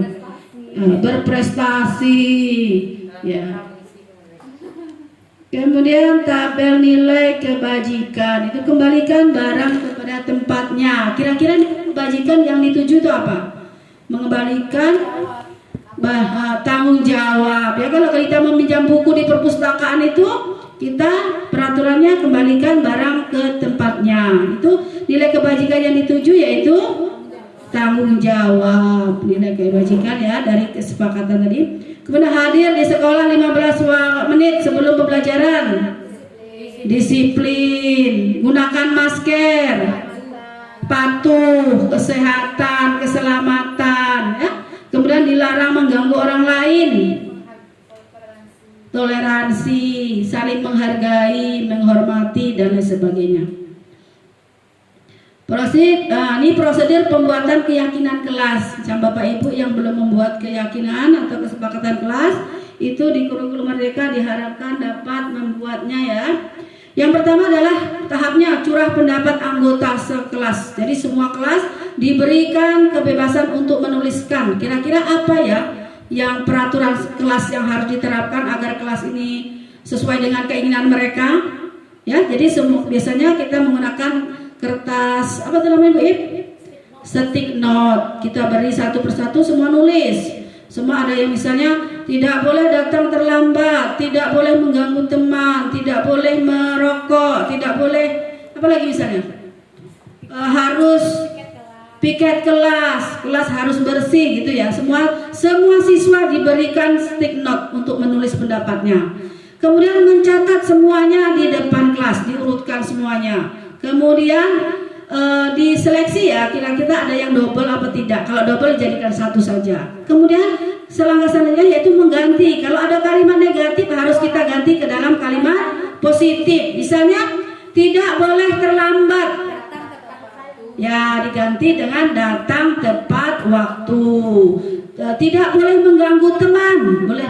Berprestasi ya. Kemudian tabel nilai kebajikan itu kembalikan barang kepada tempatnya. Kira-kira kebajikan yang dituju itu apa? Mengembalikan tanggung jawab. Ya, kalau kita meminjam buku di perpustakaan itu kita peraturannya kembalikan barang ke tempatnya. Itu nilai kebajikan yang dituju yaitu tanggung jawab. Nilai kebajikan ya dari kesepakatan tadi. Kemudian hadir di sekolah 15 menit sebelum pembelajaran. Disiplin, gunakan masker, patuh, kesehatan, keselamatan ya. Kemudian dilarang mengganggu orang lain. Toleransi, saling menghargai, menghormati dan lain sebagainya. Ini prosedur pembuatan keyakinan kelas. Macam Bapak Ibu yang belum membuat keyakinan atau kesepakatan kelas, itu di kurikulum Merdeka diharapkan dapat membuatnya ya. Yang pertama adalah tahapnya curah pendapat anggota sekelas. Jadi semua kelas diberikan kebebasan untuk menuliskan kira-kira apa ya yang peraturan kelas yang harus diterapkan agar kelas ini sesuai dengan keinginan mereka. Ya, jadi biasanya kita menggunakan kertas apa itu namanya Bu Ip? Stick note. Kita beri satu persatu semua nulis. Semua ada yang misalnya tidak boleh datang terlambat, tidak boleh mengganggu teman, tidak boleh merokok, tidak boleh apa lagi misalnya? Harus piket kelas harus bersih gitu ya. Semua siswa diberikan stick note untuk menulis pendapatnya. Kemudian mencatat semuanya di depan kelas, diurutkan semuanya. Kemudian diseleksi ya, kira-kira ada yang double apa tidak. Kalau double jadikan satu saja. Kemudian selangkah selanjutnya yaitu mengganti. Kalau ada kalimat negatif harus kita ganti ke dalam kalimat positif. Misalnya tidak boleh terlambat. Ya, diganti dengan datang tepat waktu. Tidak boleh mengganggu teman. Boleh.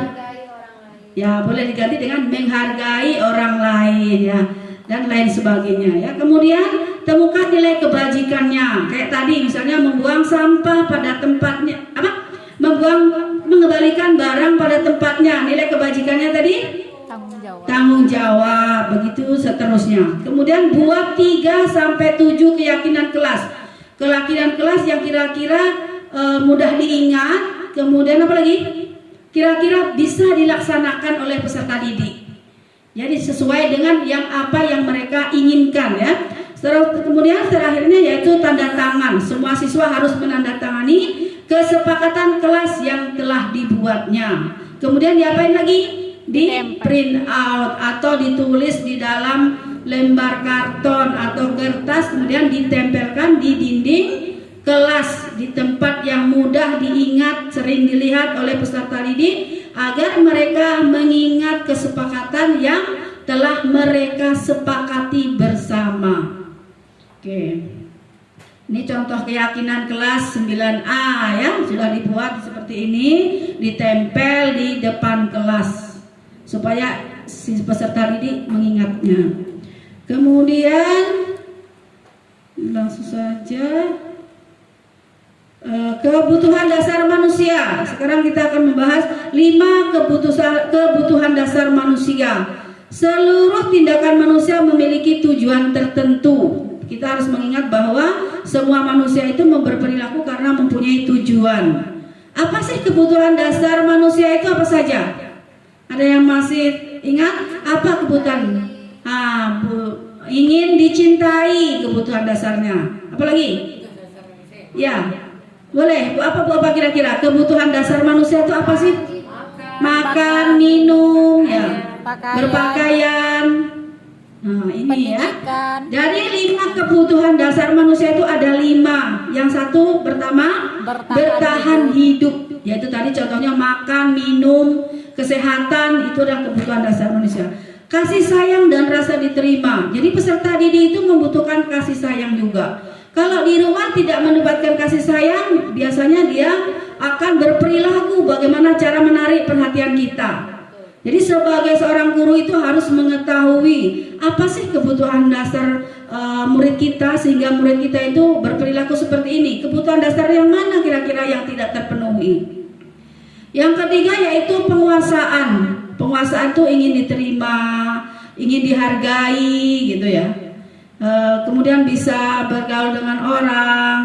Ya, boleh diganti dengan menghargai orang lain ya. Dan lain sebagainya ya. Kemudian temukan nilai kebajikannya. Kayak tadi misalnya membuang sampah pada tempatnya, mengembalikan barang pada tempatnya. Nilai kebajikannya tadi tanggung jawab, begitu seterusnya. Kemudian buat 3 sampai 7 keyakinan kelas. Keyakinan kelas yang kira-kira mudah diingat, kemudian apa lagi? Kira-kira bisa dilaksanakan oleh peserta didik. Jadi sesuai dengan apa yang mereka inginkan ya. Kemudian terakhirnya yaitu tanda tangan. Semua siswa harus menandatangani kesepakatan kelas yang telah dibuatnya. Kemudian diapain lagi? Di print out atau ditulis di dalam lembar karton atau kertas, kemudian ditempelkan di dinding kelas di tempat yang mudah diingat, sering dilihat oleh peserta didik agar mereka mengingat kesepakatan yang telah mereka sepakati bersama. Oke. Ini contoh keyakinan kelas 9A ya, sudah dibuat seperti ini, ditempel di depan kelas supaya si peserta didik mengingatnya. Kemudian langsung saja kebutuhan dasar manusia. Sekarang kita akan membahas 5 kebutuhan dasar manusia. Seluruh tindakan manusia memiliki tujuan tertentu. Kita harus mengingat bahwa semua manusia itu berperilaku karena mempunyai tujuan. Apa sih kebutuhan dasar manusia itu apa saja? Ada yang masih ingat apa kebutuhan? Ingin dicintai, kebutuhan dasarnya. Apalagi? Ya, boleh. Apa kira-kira kebutuhan dasar manusia itu apa sih? Makan, minum, ya, berpakaian. Nah, ini ya. Jadi 5 kebutuhan dasar manusia itu ada 5. Yang satu pertama bertahan hidup. Yaitu tadi contohnya makan, minum, kesehatan, itu adalah kebutuhan dasar manusia. Kasih sayang dan rasa diterima. Jadi peserta didik itu membutuhkan kasih sayang juga. Kalau di rumah tidak mendapatkan kasih sayang, biasanya dia akan berperilaku bagaimana cara menarik perhatian kita. Jadi sebagai seorang guru itu harus mengetahui apa sih kebutuhan dasar murid kita sehingga murid kita itu berperilaku seperti ini. Kebutuhan dasar yang mana kira-kira yang tidak terpenuhi? Yang ketiga yaitu penguasaan. Penguasaan itu ingin diterima, ingin dihargai gitu ya. Kemudian bisa bergaul dengan orang.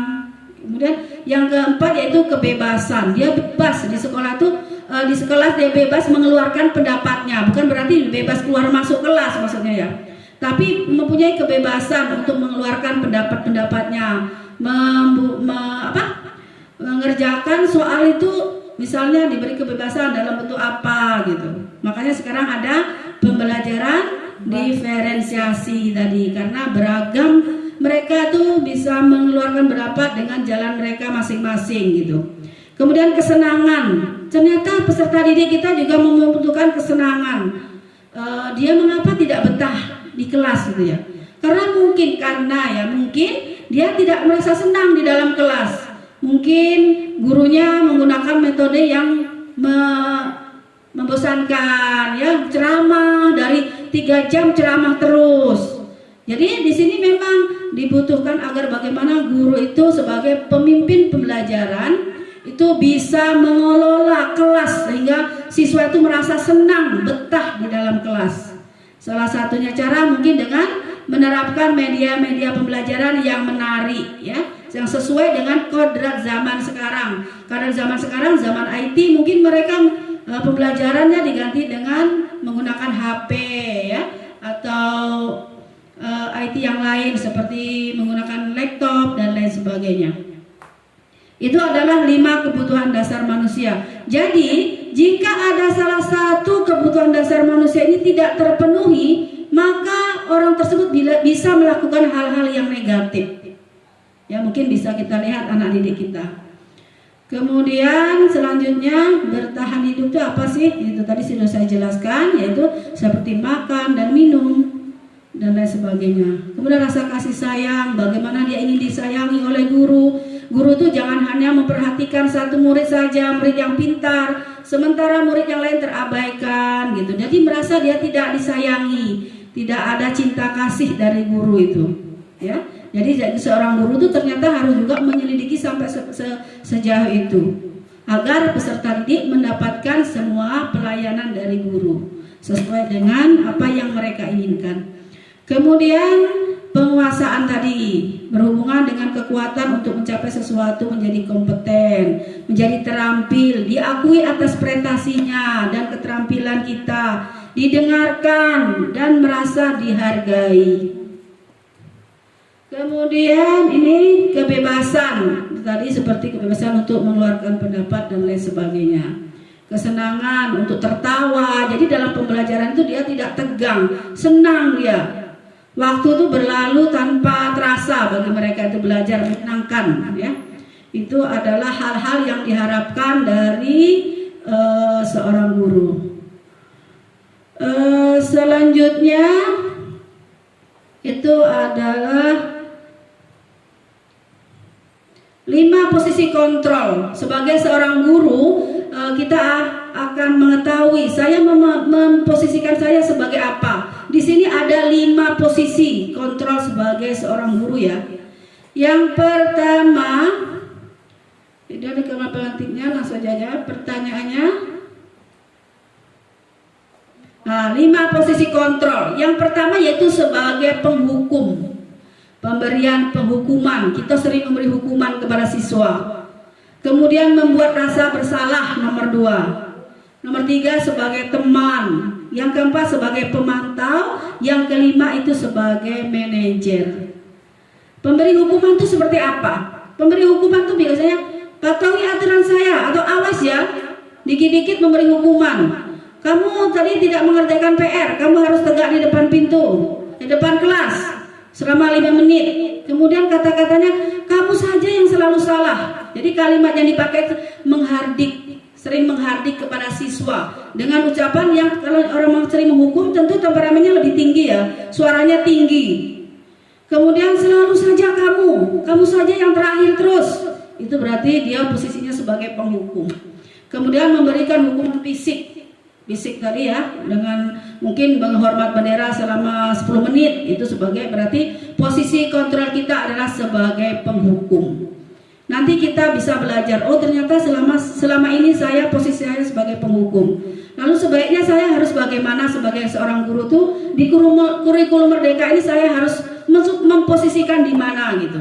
Kemudian yang keempat yaitu kebebasan. Dia bebas di sekolah tuh, di sekolah dia bebas mengeluarkan pendapatnya. Bukan berarti bebas keluar masuk kelas maksudnya ya. Tapi mempunyai kebebasan untuk mengeluarkan pendapat-pendapatnya, mengerjakan soal itu misalnya diberi kebebasan dalam bentuk apa gitu. Makanya sekarang ada pembelajaran diferensiasi tadi karena beragam mereka tuh bisa mengeluarkan pendapat dengan jalan mereka masing-masing gitu. Kemudian kesenangan. Ternyata peserta didik kita juga membutuhkan kesenangan. Dia mengapa tidak betah di kelas gitu ya? Karena mungkin dia tidak merasa senang di dalam kelas. Mungkin gurunya menggunakan metode yang membosankan ya, ceramah dari 3 jam ceramah terus. Jadi di sini memang dibutuhkan agar bagaimana guru itu sebagai pemimpin pembelajaran itu bisa mengelola kelas sehingga siswa itu merasa senang, betah di dalam kelas. Salah satunya cara mungkin dengan menerapkan media-media pembelajaran yang menarik ya, yang sesuai dengan kodrat zaman sekarang. Karena zaman sekarang zaman IT mungkin mereka pembelajarannya diganti dengan menggunakan HP ya, atau IT yang lain seperti menggunakan laptop dan lain sebagainya. Itu adalah 5 kebutuhan dasar manusia. Jadi jika ada salah satu kebutuhan dasar manusia ini tidak terpenuhi, maka orang tersebut bisa melakukan hal-hal yang negatif. Ya, mungkin bisa kita lihat anak didik kita. Kemudian selanjutnya bertahan hidup itu apa sih? Itu tadi sudah saya jelaskan, yaitu seperti makan dan minum dan lain sebagainya. Kemudian rasa kasih sayang, bagaimana dia ingin disayangi oleh guru. Guru itu jangan hanya memperhatikan satu murid saja, murid yang pintar, sementara murid yang lain terabaikan gitu. Jadi merasa dia tidak disayangi, tidak ada cinta kasih dari guru itu. Ya, jadi seorang guru itu ternyata harus juga menyelidiki sampai sejauh itu agar peserta didik mendapatkan semua pelayanan dari guru sesuai dengan apa yang mereka inginkan. Kemudian penguasaan tadi berhubungan dengan kekuatan untuk mencapai sesuatu, menjadi kompeten, menjadi terampil, diakui atas prestasinya dan keterampilan kita, didengarkan dan merasa dihargai. Kemudian ini kebebasan, tadi seperti kebebasan untuk mengeluarkan pendapat dan lain sebagainya. Kesenangan untuk tertawa. Jadi dalam pembelajaran itu dia tidak tegang, senang dia. Waktu itu berlalu tanpa terasa bagi mereka itu belajar menyenangkan, ya. Itu adalah hal-hal yang diharapkan dari seorang guru. Selanjutnya itu adalah 5 posisi kontrol. Sebagai seorang guru, kita akan mengetahui saya memposisikan saya sebagai apa. Di sini ada 5 posisi kontrol sebagai seorang guru, ya. Yang pertama, ini ada kamar pelantiknya, langsung saja pertanyaannya. Nah, 5 posisi kontrol. Yang pertama yaitu sebagai penghukum. Pemberian penghukuman, kita sering memberi hukuman kepada siswa. Kemudian membuat rasa bersalah, nomor 2. Nomor 3 sebagai teman. Yang keempat sebagai pemantau. Yang kelima itu sebagai manajer. Pemberi hukuman itu seperti apa? Pemberi hukuman itu biasanya patuhi aturan saya atau awas ya. Dikit-dikit memberi hukuman. Kamu tadi tidak mengerjakan PR, kamu harus tegak di depan pintu, di depan kelas selama 5 menit. Kemudian kata-katanya kamu saja yang selalu salah. Jadi kalimat yang dipakai menghardik, sering menghardik kepada siswa dengan ucapan yang kalau orang sering menghukum tentu temperamennya lebih tinggi, ya, suaranya tinggi. Kemudian selalu saja kamu saja yang terakhir terus. Itu berarti dia posisinya sebagai penghukum. Kemudian memberikan hukuman fisik tadi, ya, dengan mungkin menghormat bendera selama 10 menit. Itu sebagai berarti posisi kontrol kita adalah sebagai penghukum. Nanti kita bisa belajar, oh ternyata selama ini posisi saya sebagai penghukum. Lalu sebaiknya saya harus bagaimana sebagai seorang guru tuh di kurikulum Merdeka ini saya harus memposisikan di mana gitu.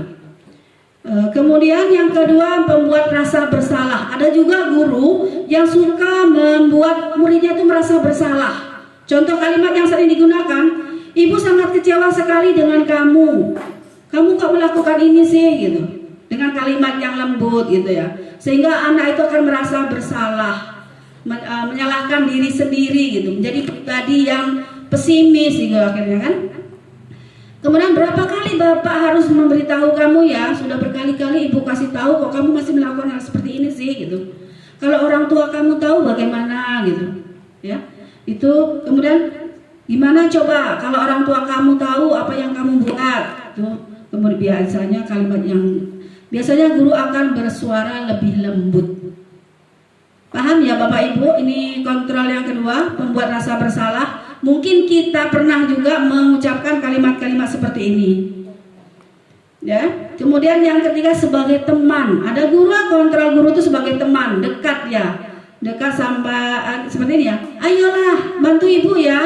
Kemudian yang kedua, membuat rasa bersalah. Ada juga guru yang suka membuat muridnya itu merasa bersalah. Contoh kalimat yang sering digunakan, ibu sangat kecewa sekali dengan kamu kok melakukan ini sih gitu. Dengan kalimat yang lembut gitu, ya. Sehingga anak itu akan merasa bersalah, menyalahkan diri sendiri gitu, menjadi pribadi yang pesimis gitu akhirnya kan. Kemudian berapa kali Bapak harus memberitahu kamu, ya? Sudah berkali-kali Ibu kasih tahu kok kamu masih melakukan hal seperti ini sih gitu. Kalau orang tua kamu tahu bagaimana gitu, ya. Itu kemudian gimana coba kalau orang tua kamu tahu apa yang kamu buat? Itu kemudian biasanya kalimat yang biasanya guru akan bersuara lebih lembut. Paham ya Bapak Ibu? Ini kontrol yang kedua, membuat rasa bersalah. Mungkin kita pernah juga mengucapkan kalimat-kalimat seperti ini, ya. Kemudian yang ketiga sebagai teman. Ada guru kontrol guru itu sebagai teman, dekat, ya, dekat sampai seperti ini, ya. Ayolah bantu ibu, ya.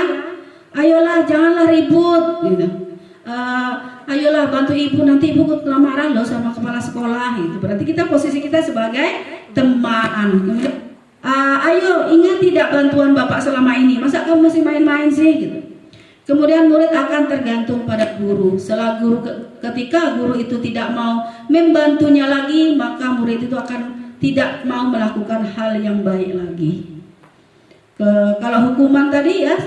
Ayolah janganlah ribut, gitu. Ayolah bantu ibu, nanti ibu marah loh sama kepala sekolah, gitu. Berarti kita posisi kita sebagai teman. Kemudian ayo ingat tidak bantuan Bapak selama ini, masa kamu masih main-main sih gitu. Kemudian murid akan tergantung pada guru. Setelah ketika guru itu tidak mau membantunya lagi, maka murid itu akan tidak mau melakukan hal yang baik lagi. Kalau hukuman tadi, ya,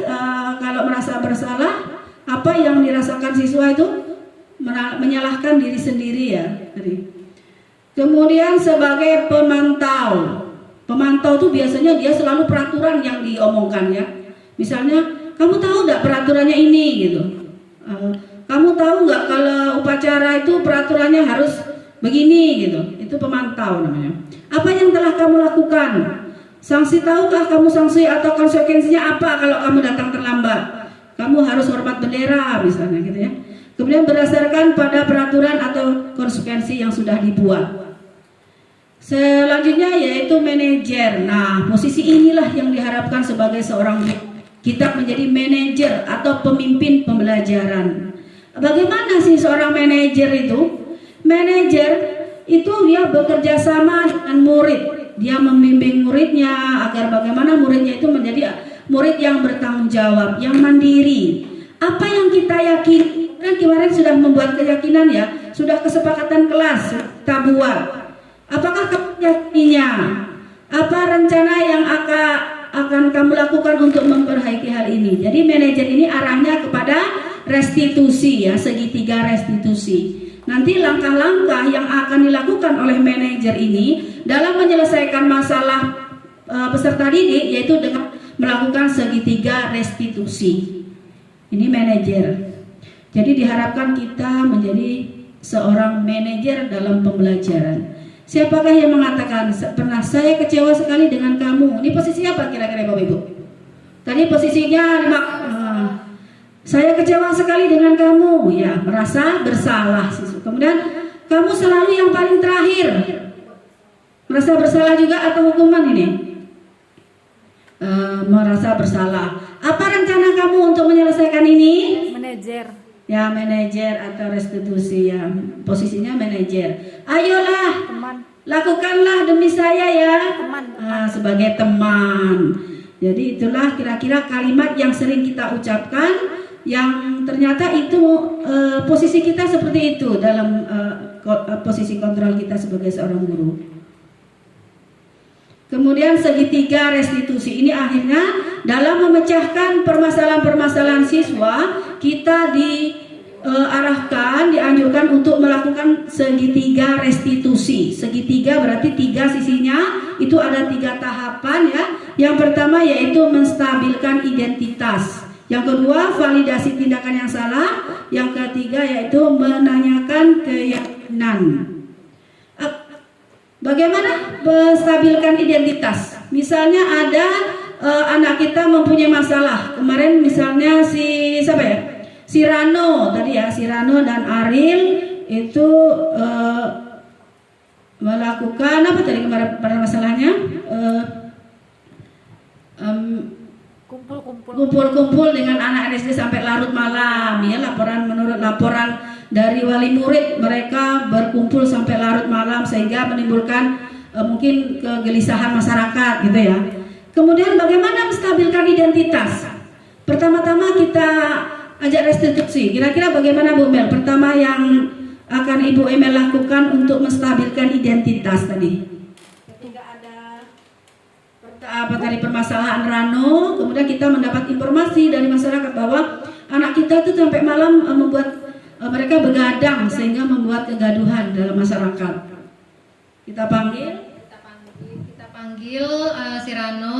kalau merasa bersalah, apa yang dirasakan siswa itu menyalahkan diri sendiri, ya. Kemudian sebagai pemantau. Pemantau itu biasanya dia selalu peraturan yang diomongkan, ya. Misalnya, kamu tahu nggak peraturannya ini gitu. Kamu tahu nggak kalau upacara itu peraturannya harus begini gitu. Itu pemantau namanya. Apa yang telah kamu lakukan? Sanksi, tahukah kamu sanksi atau konsekuensinya apa kalau kamu datang terlambat? Kamu harus hormat bendera misalnya gitu, ya. Kemudian berdasarkan pada peraturan atau konsekuensi yang sudah dibuat. Selanjutnya yaitu manajer. Nah, posisi inilah yang diharapkan sebagai seorang kita menjadi manajer atau pemimpin pembelajaran. Bagaimana sih seorang manajer itu? Manajer itu dia bekerja sama dengan murid. Dia membimbing muridnya agar bagaimana muridnya itu menjadi murid yang bertanggung jawab, yang mandiri. Apa yang kita yakini, kan kemarin sudah membuat keyakinan ya, sudah kesepakatan kelas kita buat. Apakah kamu yakininya? Apa rencana yang akan kamu lakukan untuk memperbaiki hal ini? Jadi manajer ini arahnya kepada restitusi ya, segitiga restitusi. Nanti langkah-langkah yang akan dilakukan oleh manajer ini dalam menyelesaikan masalah peserta didik yaitu dengan melakukan segitiga restitusi. Ini manajer. Jadi diharapkan kita menjadi seorang manajer dalam pembelajaran. Siapakah yang mengatakan pernah saya kecewa sekali dengan kamu? Ini posisinya apa kira-kira Bapak Ibu? Tadi posisinya saya kecewa sekali dengan kamu, ya merasa bersalah. Kemudian kamu selalu yang paling terakhir, merasa bersalah juga atau hukuman ini? Merasa bersalah. Apa rencana kamu untuk menyelesaikan ini? Manajer. Ya manajer atau restitusi ya, posisinya manajer. Ayolah, lakukanlah demi saya ya, sebagai teman. Jadi itulah kira-kira kalimat yang sering kita ucapkan, yang ternyata itu posisi kita seperti itu dalam posisi kontrol kita sebagai seorang guru. Kemudian segitiga restitusi ini akhirnya dalam memecahkan permasalahan-permasalahan siswa, kita diarahkan, dianjurkan untuk melakukan segitiga restitusi. Segitiga berarti 3 sisinya, itu ada 3 tahapan ya. Yang pertama yaitu menstabilkan identitas. Yang kedua validasi tindakan yang salah. Yang ketiga yaitu menanyakan keyakinan. Bagaimana menstabilkan identitas? Misalnya ada anak kita mempunyai masalah. Kemarin misalnya si siapa ya? Si Rano tadi ya, si Rano dan Aril itu melakukan apa tadi kemarin pada masalahnya? Kumpul-kumpul dengan anak SD sampai larut malam ya, menurut laporan dari wali murid, mereka berkumpul sampai larut malam sehingga menimbulkan mungkin kegelisahan masyarakat gitu ya. Kemudian bagaimana menstabilkan identitas? Pertama-tama kita ajak restitusi. Kira-kira bagaimana Bu Mel? Pertama yang akan Ibu Emel lakukan untuk menstabilkan identitas tadi? Ketika ada permasalahan Rano, kemudian kita mendapat informasi dari masyarakat bahwa anak kita itu sampai malam membuat mereka begadang sehingga membuat kegaduhan dalam masyarakat. Kita panggil si Rano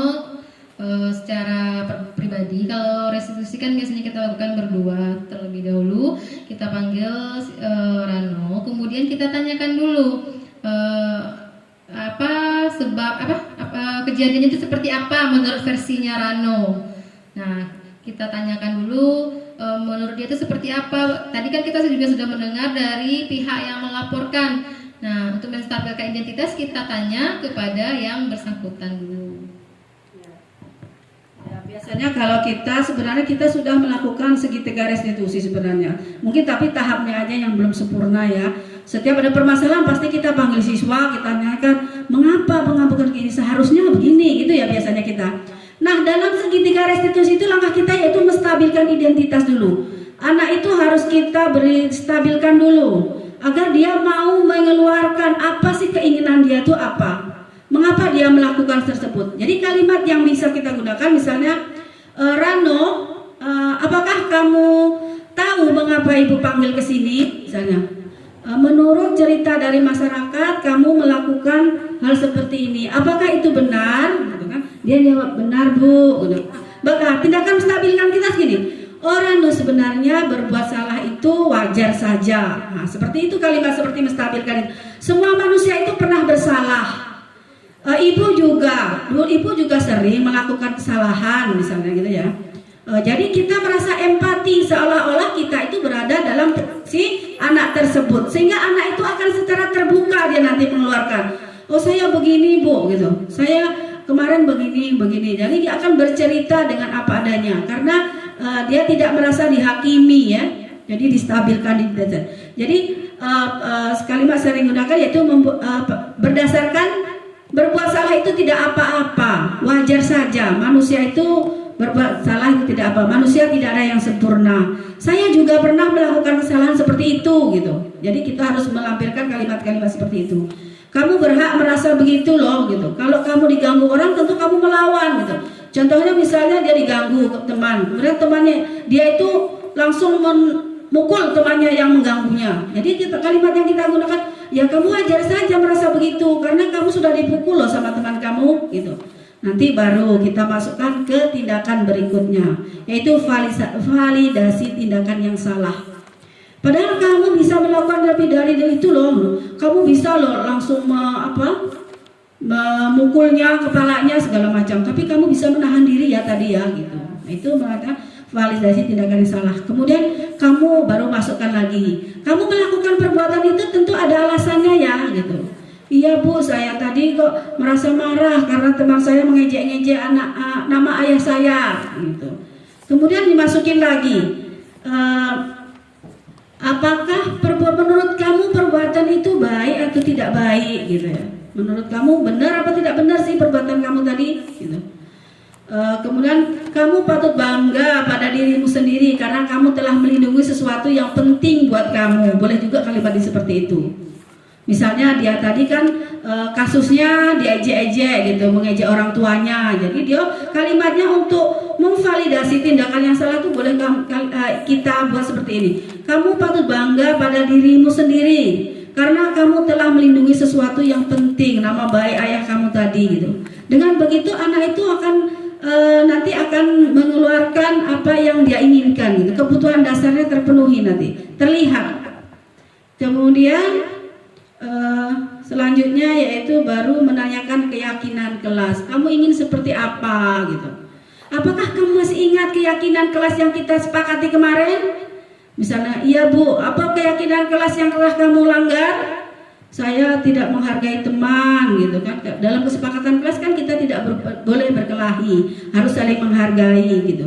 secara pribadi. Kalau restitusi kan biasanya kita lakukan berdua terlebih dahulu. Kita panggil Rano, kemudian kita tanyakan dulu kejadiannya itu seperti apa menurut versinya Rano. Nah, kita tanyakan dulu menurut dia itu seperti apa. Tadi kan kita juga sudah mendengar dari pihak yang melaporkan. Nah, untuk menstabilkan identitas kita tanya kepada yang bersangkutan dulu. Ya, biasanya kalau sebenarnya kita sudah melakukan segitiga restitusi sebenarnya. Mungkin tapi tahapnya aja yang belum sempurna ya. Setiap ada permasalahan pasti kita panggil siswa, kita tanyakan mengapa bukan gini, seharusnya begini gitu ya biasanya kita. Nah, dalam segitiga restitusi itu langkah kita yaitu menstabilkan identitas dulu. Anak itu harus kita stabilkan dulu agar dia mau mengeluarkan apa sih keinginan dia itu apa. Mengapa dia melakukan tersebut. Jadi kalimat yang bisa kita gunakan misalnya Rano, apakah kamu tahu mengapa ibu panggil ke sini misalnya? Menurut cerita dari masyarakat kamu melakukan hal seperti ini. Apakah itu benar? Dia jawab benar Bu. Maka tindakan menstabilkan kita segini. Orang sebenarnya berbuat salah itu wajar saja. Nah, seperti itu kalimat seperti menstabilkan itu. Semua manusia itu pernah bersalah. Ibu juga sering melakukan kesalahan misalnya gitu ya. Jadi kita merasa empati seolah-olah kita itu berada dalam posisi anak tersebut, sehingga anak itu akan secara terbuka dia nanti mengeluarkan. Oh saya begini Bu gitu. Saya kemarin begini. Jadi dia akan bercerita dengan apa adanya karena dia tidak merasa dihakimi ya. Jadi distabilkan di derajat. Jadi kalimat sering gunakan yaitu berdasarkan berbuat salah itu tidak apa-apa, wajar saja. Manusia itu berbuat salah itu tidak apa. Manusia tidak ada yang sempurna. Saya juga pernah melakukan kesalahan seperti itu gitu. Jadi kita harus melampirkan kalimat-kalimat seperti itu. Kamu berhak merasa begitu loh gitu. Kalau kamu diganggu orang tentu kamu melawan gitu. Contohnya misalnya dia diganggu teman, kemudian temannya dia itu langsung memukul temannya yang mengganggunya. Jadi kalimat yang kita gunakan, ya kamu wajar saja merasa begitu karena kamu sudah dipukul loh sama teman kamu gitu. Nanti baru kita masukkan ke tindakan berikutnya, yaitu validasi tindakan yang salah. Padahal kamu bisa melakukan lebih dari itu loh. Kamu bisa loh langsung memukulnya, kepalanya segala macam. Tapi kamu bisa menahan diri ya tadi ya gitu. Nah, itu mengatakan validasi tindakan yang salah. Kemudian kamu baru masukkan lagi. Kamu melakukan perbuatan itu tentu ada alasannya ya gitu. Iya Bu, saya tadi kok merasa marah karena teman saya mengejek-ngejek nama ayah saya gitu. Kemudian dimasukin lagi. Apakah menurut kamu perbuatan itu baik atau tidak baik gitu ya? Menurut kamu benar apa tidak benar sih perbuatan kamu tadi gitu? Kemudian kamu patut bangga pada dirimu sendiri karena kamu telah melindungi sesuatu yang penting buat kamu. Boleh juga kalimat seperti itu. Misalnya dia tadi kan kasusnya diejek-ejek gitu, mengejek orang tuanya. Jadi dia kalimatnya untuk memvalidasi tindakan yang salah itu boleh kita buat seperti ini. Kamu patut bangga pada dirimu sendiri karena kamu telah melindungi sesuatu yang penting, nama baik ayah kamu tadi gitu. Dengan begitu anak itu akan nanti akan mengeluarkan apa yang dia inginkan gitu. Kebutuhan dasarnya terpenuhi nanti, terlihat. Kemudian selanjutnya yaitu baru menanyakan keyakinan kelas. Kamu ingin seperti apa gitu? Apakah kamu masih ingat keyakinan kelas yang kita sepakati kemarin? Misalnya, iya Bu, apa keyakinan kelas yang telah kamu langgar? Saya tidak menghargai teman gitu kan. Dalam kesepakatan kelas kan kita tidak boleh berkelahi, harus saling menghargai gitu.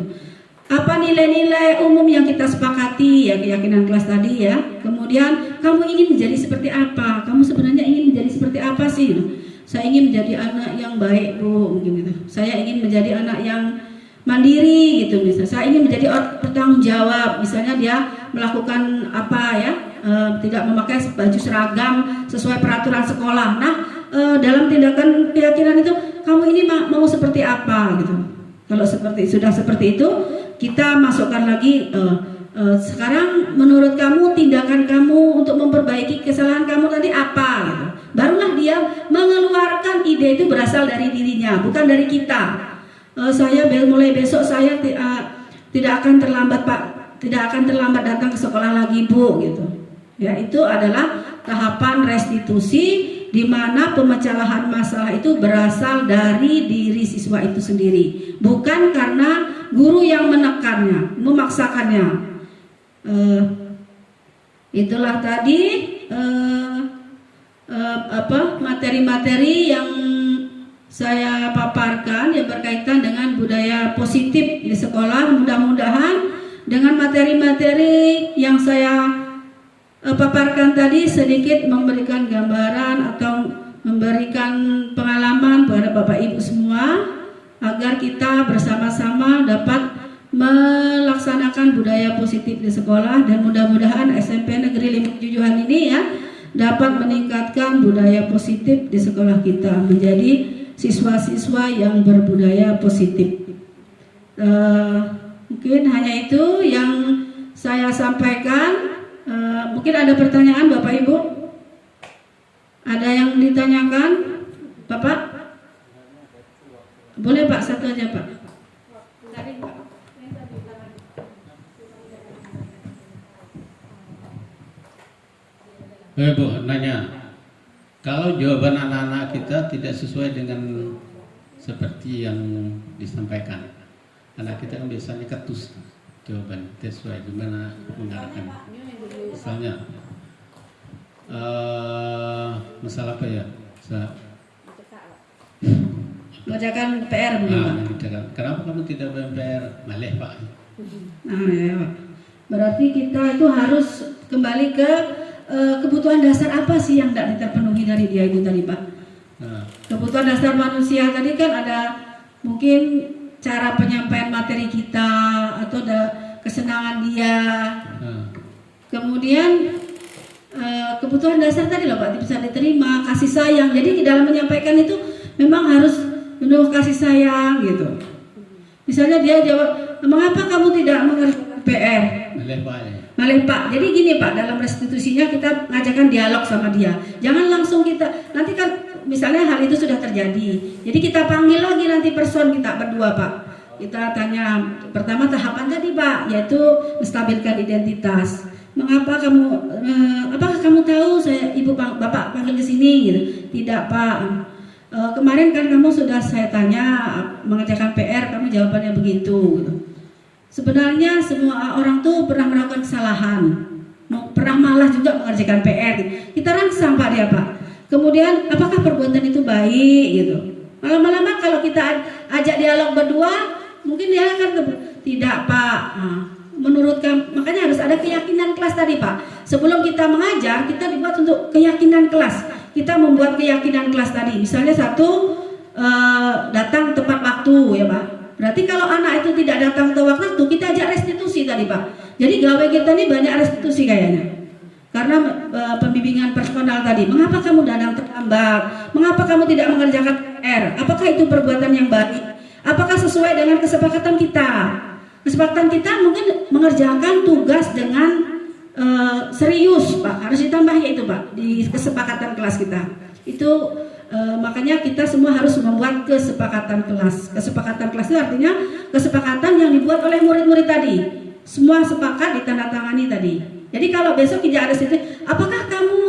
Apa nilai-nilai umum yang kita sepakati ya, keyakinan kelas tadi ya. Kemudian kamu ingin menjadi seperti apa? Kamu sebenarnya ingin menjadi seperti apa sih? Saya ingin menjadi anak yang baik Bu, mungkin gitu. Saya ingin menjadi anak yang mandiri gitu misalnya. Saya ingin menjadi orang bertanggung jawab. Misalnya dia melakukan apa ya? Tidak memakai baju seragam sesuai peraturan sekolah. Nah, dalam tindakan keyakinan itu kamu ini mau seperti apa gitu. Kalau sudah seperti itu, kita masukkan lagi sekarang menurut kamu tindakan kamu untuk memperbaiki kesalahan kamu tadi apa gitu. Barulah dia mengeluarkan ide itu berasal dari dirinya, bukan dari kita. Saya mulai besok saya tidak akan terlambat Pak, tidak akan terlambat datang ke sekolah lagi Bu gitu. Ya, itu adalah tahapan restitusi di mana pemecahan masalah itu berasal dari diri siswa itu sendiri, bukan karena guru yang menekannya, memaksakannya. Itulah tadi materi-materi yang saya paparkan yang berkaitan dengan budaya positif di sekolah. Mudah-mudahan dengan materi-materi yang saya paparkan tadi sedikit memberikan gambaran atau memberikan pengalaman kepada Bapak Ibu semua agar kita bersama-sama dapat melaksanakan budaya positif di sekolah, dan mudah-mudahan SMP Negeri Limbung Jujuhan ini ya dapat meningkatkan budaya positif di sekolah kita menjadi siswa-siswa yang berbudaya positif. Mungkin hanya itu yang saya sampaikan. Mungkin ada pertanyaan Bapak Ibu? Ada yang ditanyakan Bapak? Boleh Pak, satu aja Pak. Bu, nanya, kalau jawaban anak-anak kita tidak sesuai dengan seperti yang disampaikan, anak kita kan biasanya ketus jawaban tidak sesuai, gimana mengarahkan? Misalnya masalah apa ya? Bacakan PR Kenapa kamu tidak PR? Maleh Pak. Ya, Pak. Berarti kita itu harus kembali ke kebutuhan dasar apa sih yang tidak terpenuhi dari dia itu tadi Pak. Kebutuhan dasar manusia tadi kan ada mungkin cara penyampaian materi kita atau ada kesenangan dia. Kemudian kebutuhan dasar tadi loh Pak, bisa diterima, kasih sayang. Jadi di dalam menyampaikan itu memang harus penuh kasih sayang gitu. Misalnya dia jawab, mengapa kamu tidak mengerjakan PR? Malih Pak. Jadi gini Pak, dalam restitusinya kita ngajakan dialog sama dia. Jangan langsung kita, nanti kan misalnya hal itu sudah terjadi. Jadi kita panggil lagi nanti person kita berdua Pak. Kita tanya pertama tahapan tadi Pak, yaitu menstabilkan identitas. Mengapa kamu, apakah kamu tahu saya ibu bapak panggil ke sini? Gitu. Tidak Pak. Kemarin kan kamu sudah saya tanya mengerjakan PR, kamu jawabannya begitu. Gitu. Sebenarnya semua orang tuh pernah melakukan kesalahan, pernah malah juga mengerjakan PR. Kita rangsang Pak dia Pak. Kemudian apakah perbuatan itu baik gitu? Lama-lama kalau kita ajak dialog berdua, mungkin dia akan tidak Pak. Menurut kamu, makanya harus ada keyakinan kelas tadi Pak. Sebelum kita mengajar, kita dibuat untuk keyakinan kelas. Kita membuat keyakinan kelas tadi. Misalnya satu datang tepat waktu ya Pak. Berarti kalau anak itu tidak datang tepat waktu, kita ajak restitusi tadi Pak. Jadi gawe kita ini banyak restitusi kayaknya. Karena pembimbingan personal tadi, mengapa kamu datang terlambat? Mengapa kamu tidak mengerjakan PR? Apakah itu perbuatan yang baik? Apakah sesuai dengan kesepakatan kita? Kesepakatan kita mungkin mengerjakan tugas dengan serius Pak. Harus ditambah ya itu Pak di kesepakatan kelas kita. Itu makanya kita semua harus membuat kesepakatan kelas. Kesepakatan kelas itu artinya kesepakatan yang dibuat oleh murid-murid tadi. Semua sepakat ditandatangani tadi. Jadi kalau besok tidak ada situ, apakah kamu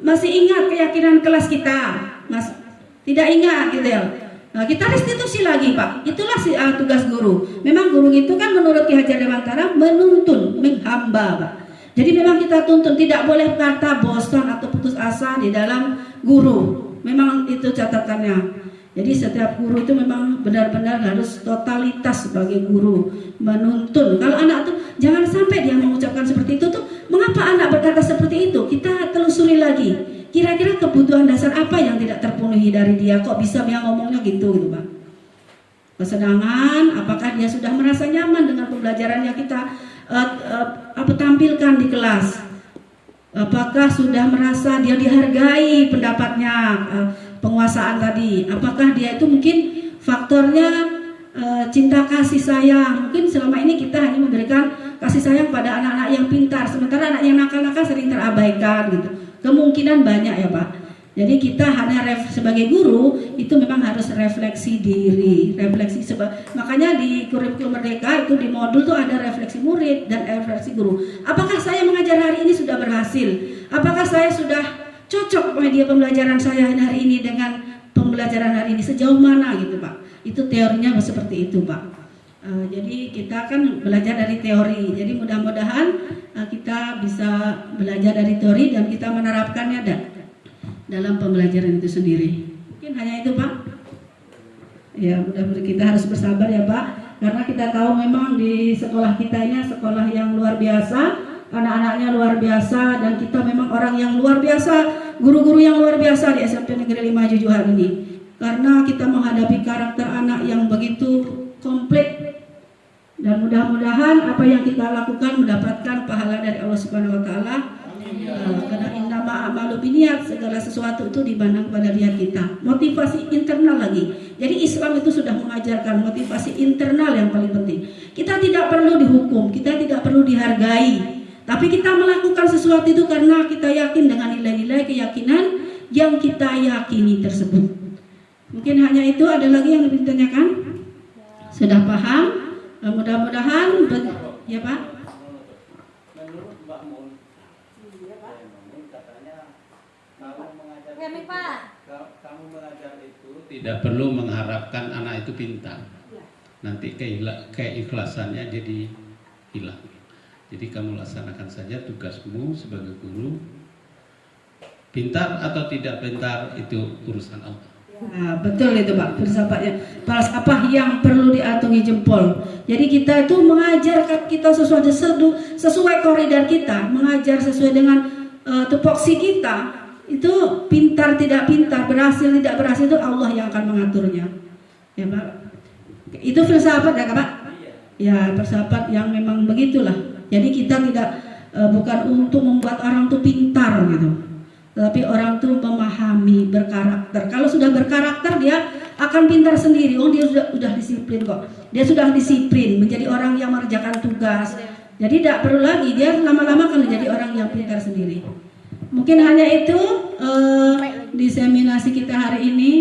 masih ingat keyakinan kelas kita? Mas, tidak ingat gitu ya. Nah, kita restitusi lagi Pak. Itulah tugas guru. Memang guru itu kan menurut Ki Hajar Dewantara menuntun, menghamba Pak. Jadi memang kita tuntun, tidak boleh kata bosan atau putus asa di dalam guru. Memang itu catatannya. Jadi setiap guru itu memang benar-benar harus totalitas sebagai guru, menuntun. Kalau anak tuh jangan sampai dia mengucapkan seperti itu tuh, mengapa anak berkata seperti itu? Kita telusuri lagi. Kira-kira kebutuhan dasar apa yang tidak terpenuhi dari dia? Kok bisa dia ngomongnya gitu Pak? Kesenangan, apakah dia sudah merasa nyaman dengan pembelajaran yang kita tampilkan di kelas? Apakah sudah merasa dia dihargai pendapatnya, penguasaan tadi? Apakah dia itu mungkin faktornya cinta kasih sayang? Mungkin selama ini kita hanya memberikan kasih sayang pada anak-anak yang pintar, sementara anak yang nakal-nakal sering terabaikan gitu. Kemungkinan banyak ya Pak. Jadi kita hanya sebagai guru itu memang harus refleksi diri, makanya di kurikulum Merdeka itu di modul tuh ada refleksi murid dan refleksi guru. Apakah saya mengajar hari ini sudah berhasil? Apakah saya sudah cocok media pembelajaran saya hari ini dengan pembelajaran hari ini sejauh mana gitu Pak? Itu teorinya seperti itu Pak. Jadi kita kan belajar dari teori. Jadi mudah-mudahan kita bisa belajar dari teori dan kita menerapkannya dalam pembelajaran itu sendiri. Mungkin hanya itu Pak. Ya mudah-mudahan kita harus bersabar ya Pak. Karena kita tahu memang di sekolah kita ini sekolah yang luar biasa, anak-anaknya luar biasa, dan kita memang orang yang luar biasa, guru-guru yang luar biasa di SMP Negeri 5 Jujuhan ini. Karena kita menghadapi karakter anak yang begitu komplit, dan mudah-mudahan apa yang kita lakukan mendapatkan pahala dari Allah Subhanahu wa taala. Karena innama a'malu binniyat, segala sesuatu itu dibanding pada niat kita. Motivasi internal lagi. Jadi Islam itu sudah mengajarkan motivasi internal yang paling penting. Kita tidak perlu dihukum, kita tidak perlu dihargai, tapi kita melakukan sesuatu itu karena kita yakin dengan nilai-nilai keyakinan yang kita yakini tersebut. Mungkin hanya itu. Ada lagi yang lebih ditanyakan? Sudah paham? Mudah-mudahan ya Pak. Menurut Mbak Mun, katanya kamu mengajar itu tidak perlu mengharapkan anak itu pintar. Nanti keikhlasannya jadi hilang. Jadi kamu laksanakan saja tugasmu sebagai guru. Pintar atau tidak pintar itu urusan Allah. Nah, betul itu Pak, filsafatnya. Balas apa yang perlu diatungi jempol. Jadi kita itu mengajarkan kita sesuai koridor kita, mengajar sesuai dengan tupoksi kita. Itu pintar tidak pintar, berhasil tidak berhasil itu Allah yang akan mengaturnya. Ya Pak. Itu filsafat ya Pak? Ya, filsafat yang memang begitulah. Jadi kita tidak bukan untuk membuat orang tuh pintar gitu. Tapi orang tuh memahami, berkarakter. Kalau sudah berkarakter dia akan pintar sendiri. Oh dia sudah disiplin kok. Dia sudah disiplin menjadi orang yang mengerjakan tugas. Jadi tidak perlu lagi dia lama-lama akan menjadi orang yang pintar sendiri. Mungkin hanya itu diseminasi kita hari ini.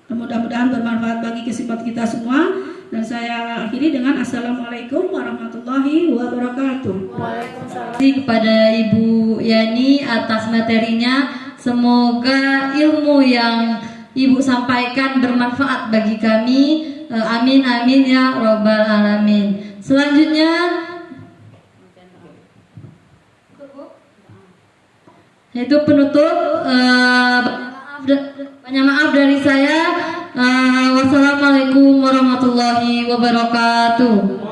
Mudah-mudahan bermanfaat bagi kesempatan kita semua. Dan saya akhiri dengan Assalamualaikum warahmatullahi wabarakatuh. Terima kasih kepada Ibu Yani atas materinya. Semoga ilmu yang Ibu sampaikan bermanfaat bagi kami. Amin amin ya robbal alamin. Selanjutnya yaitu penutup. Banyak maaf dari saya. Wassalamualaikum warahmatullahi wabarakatuh.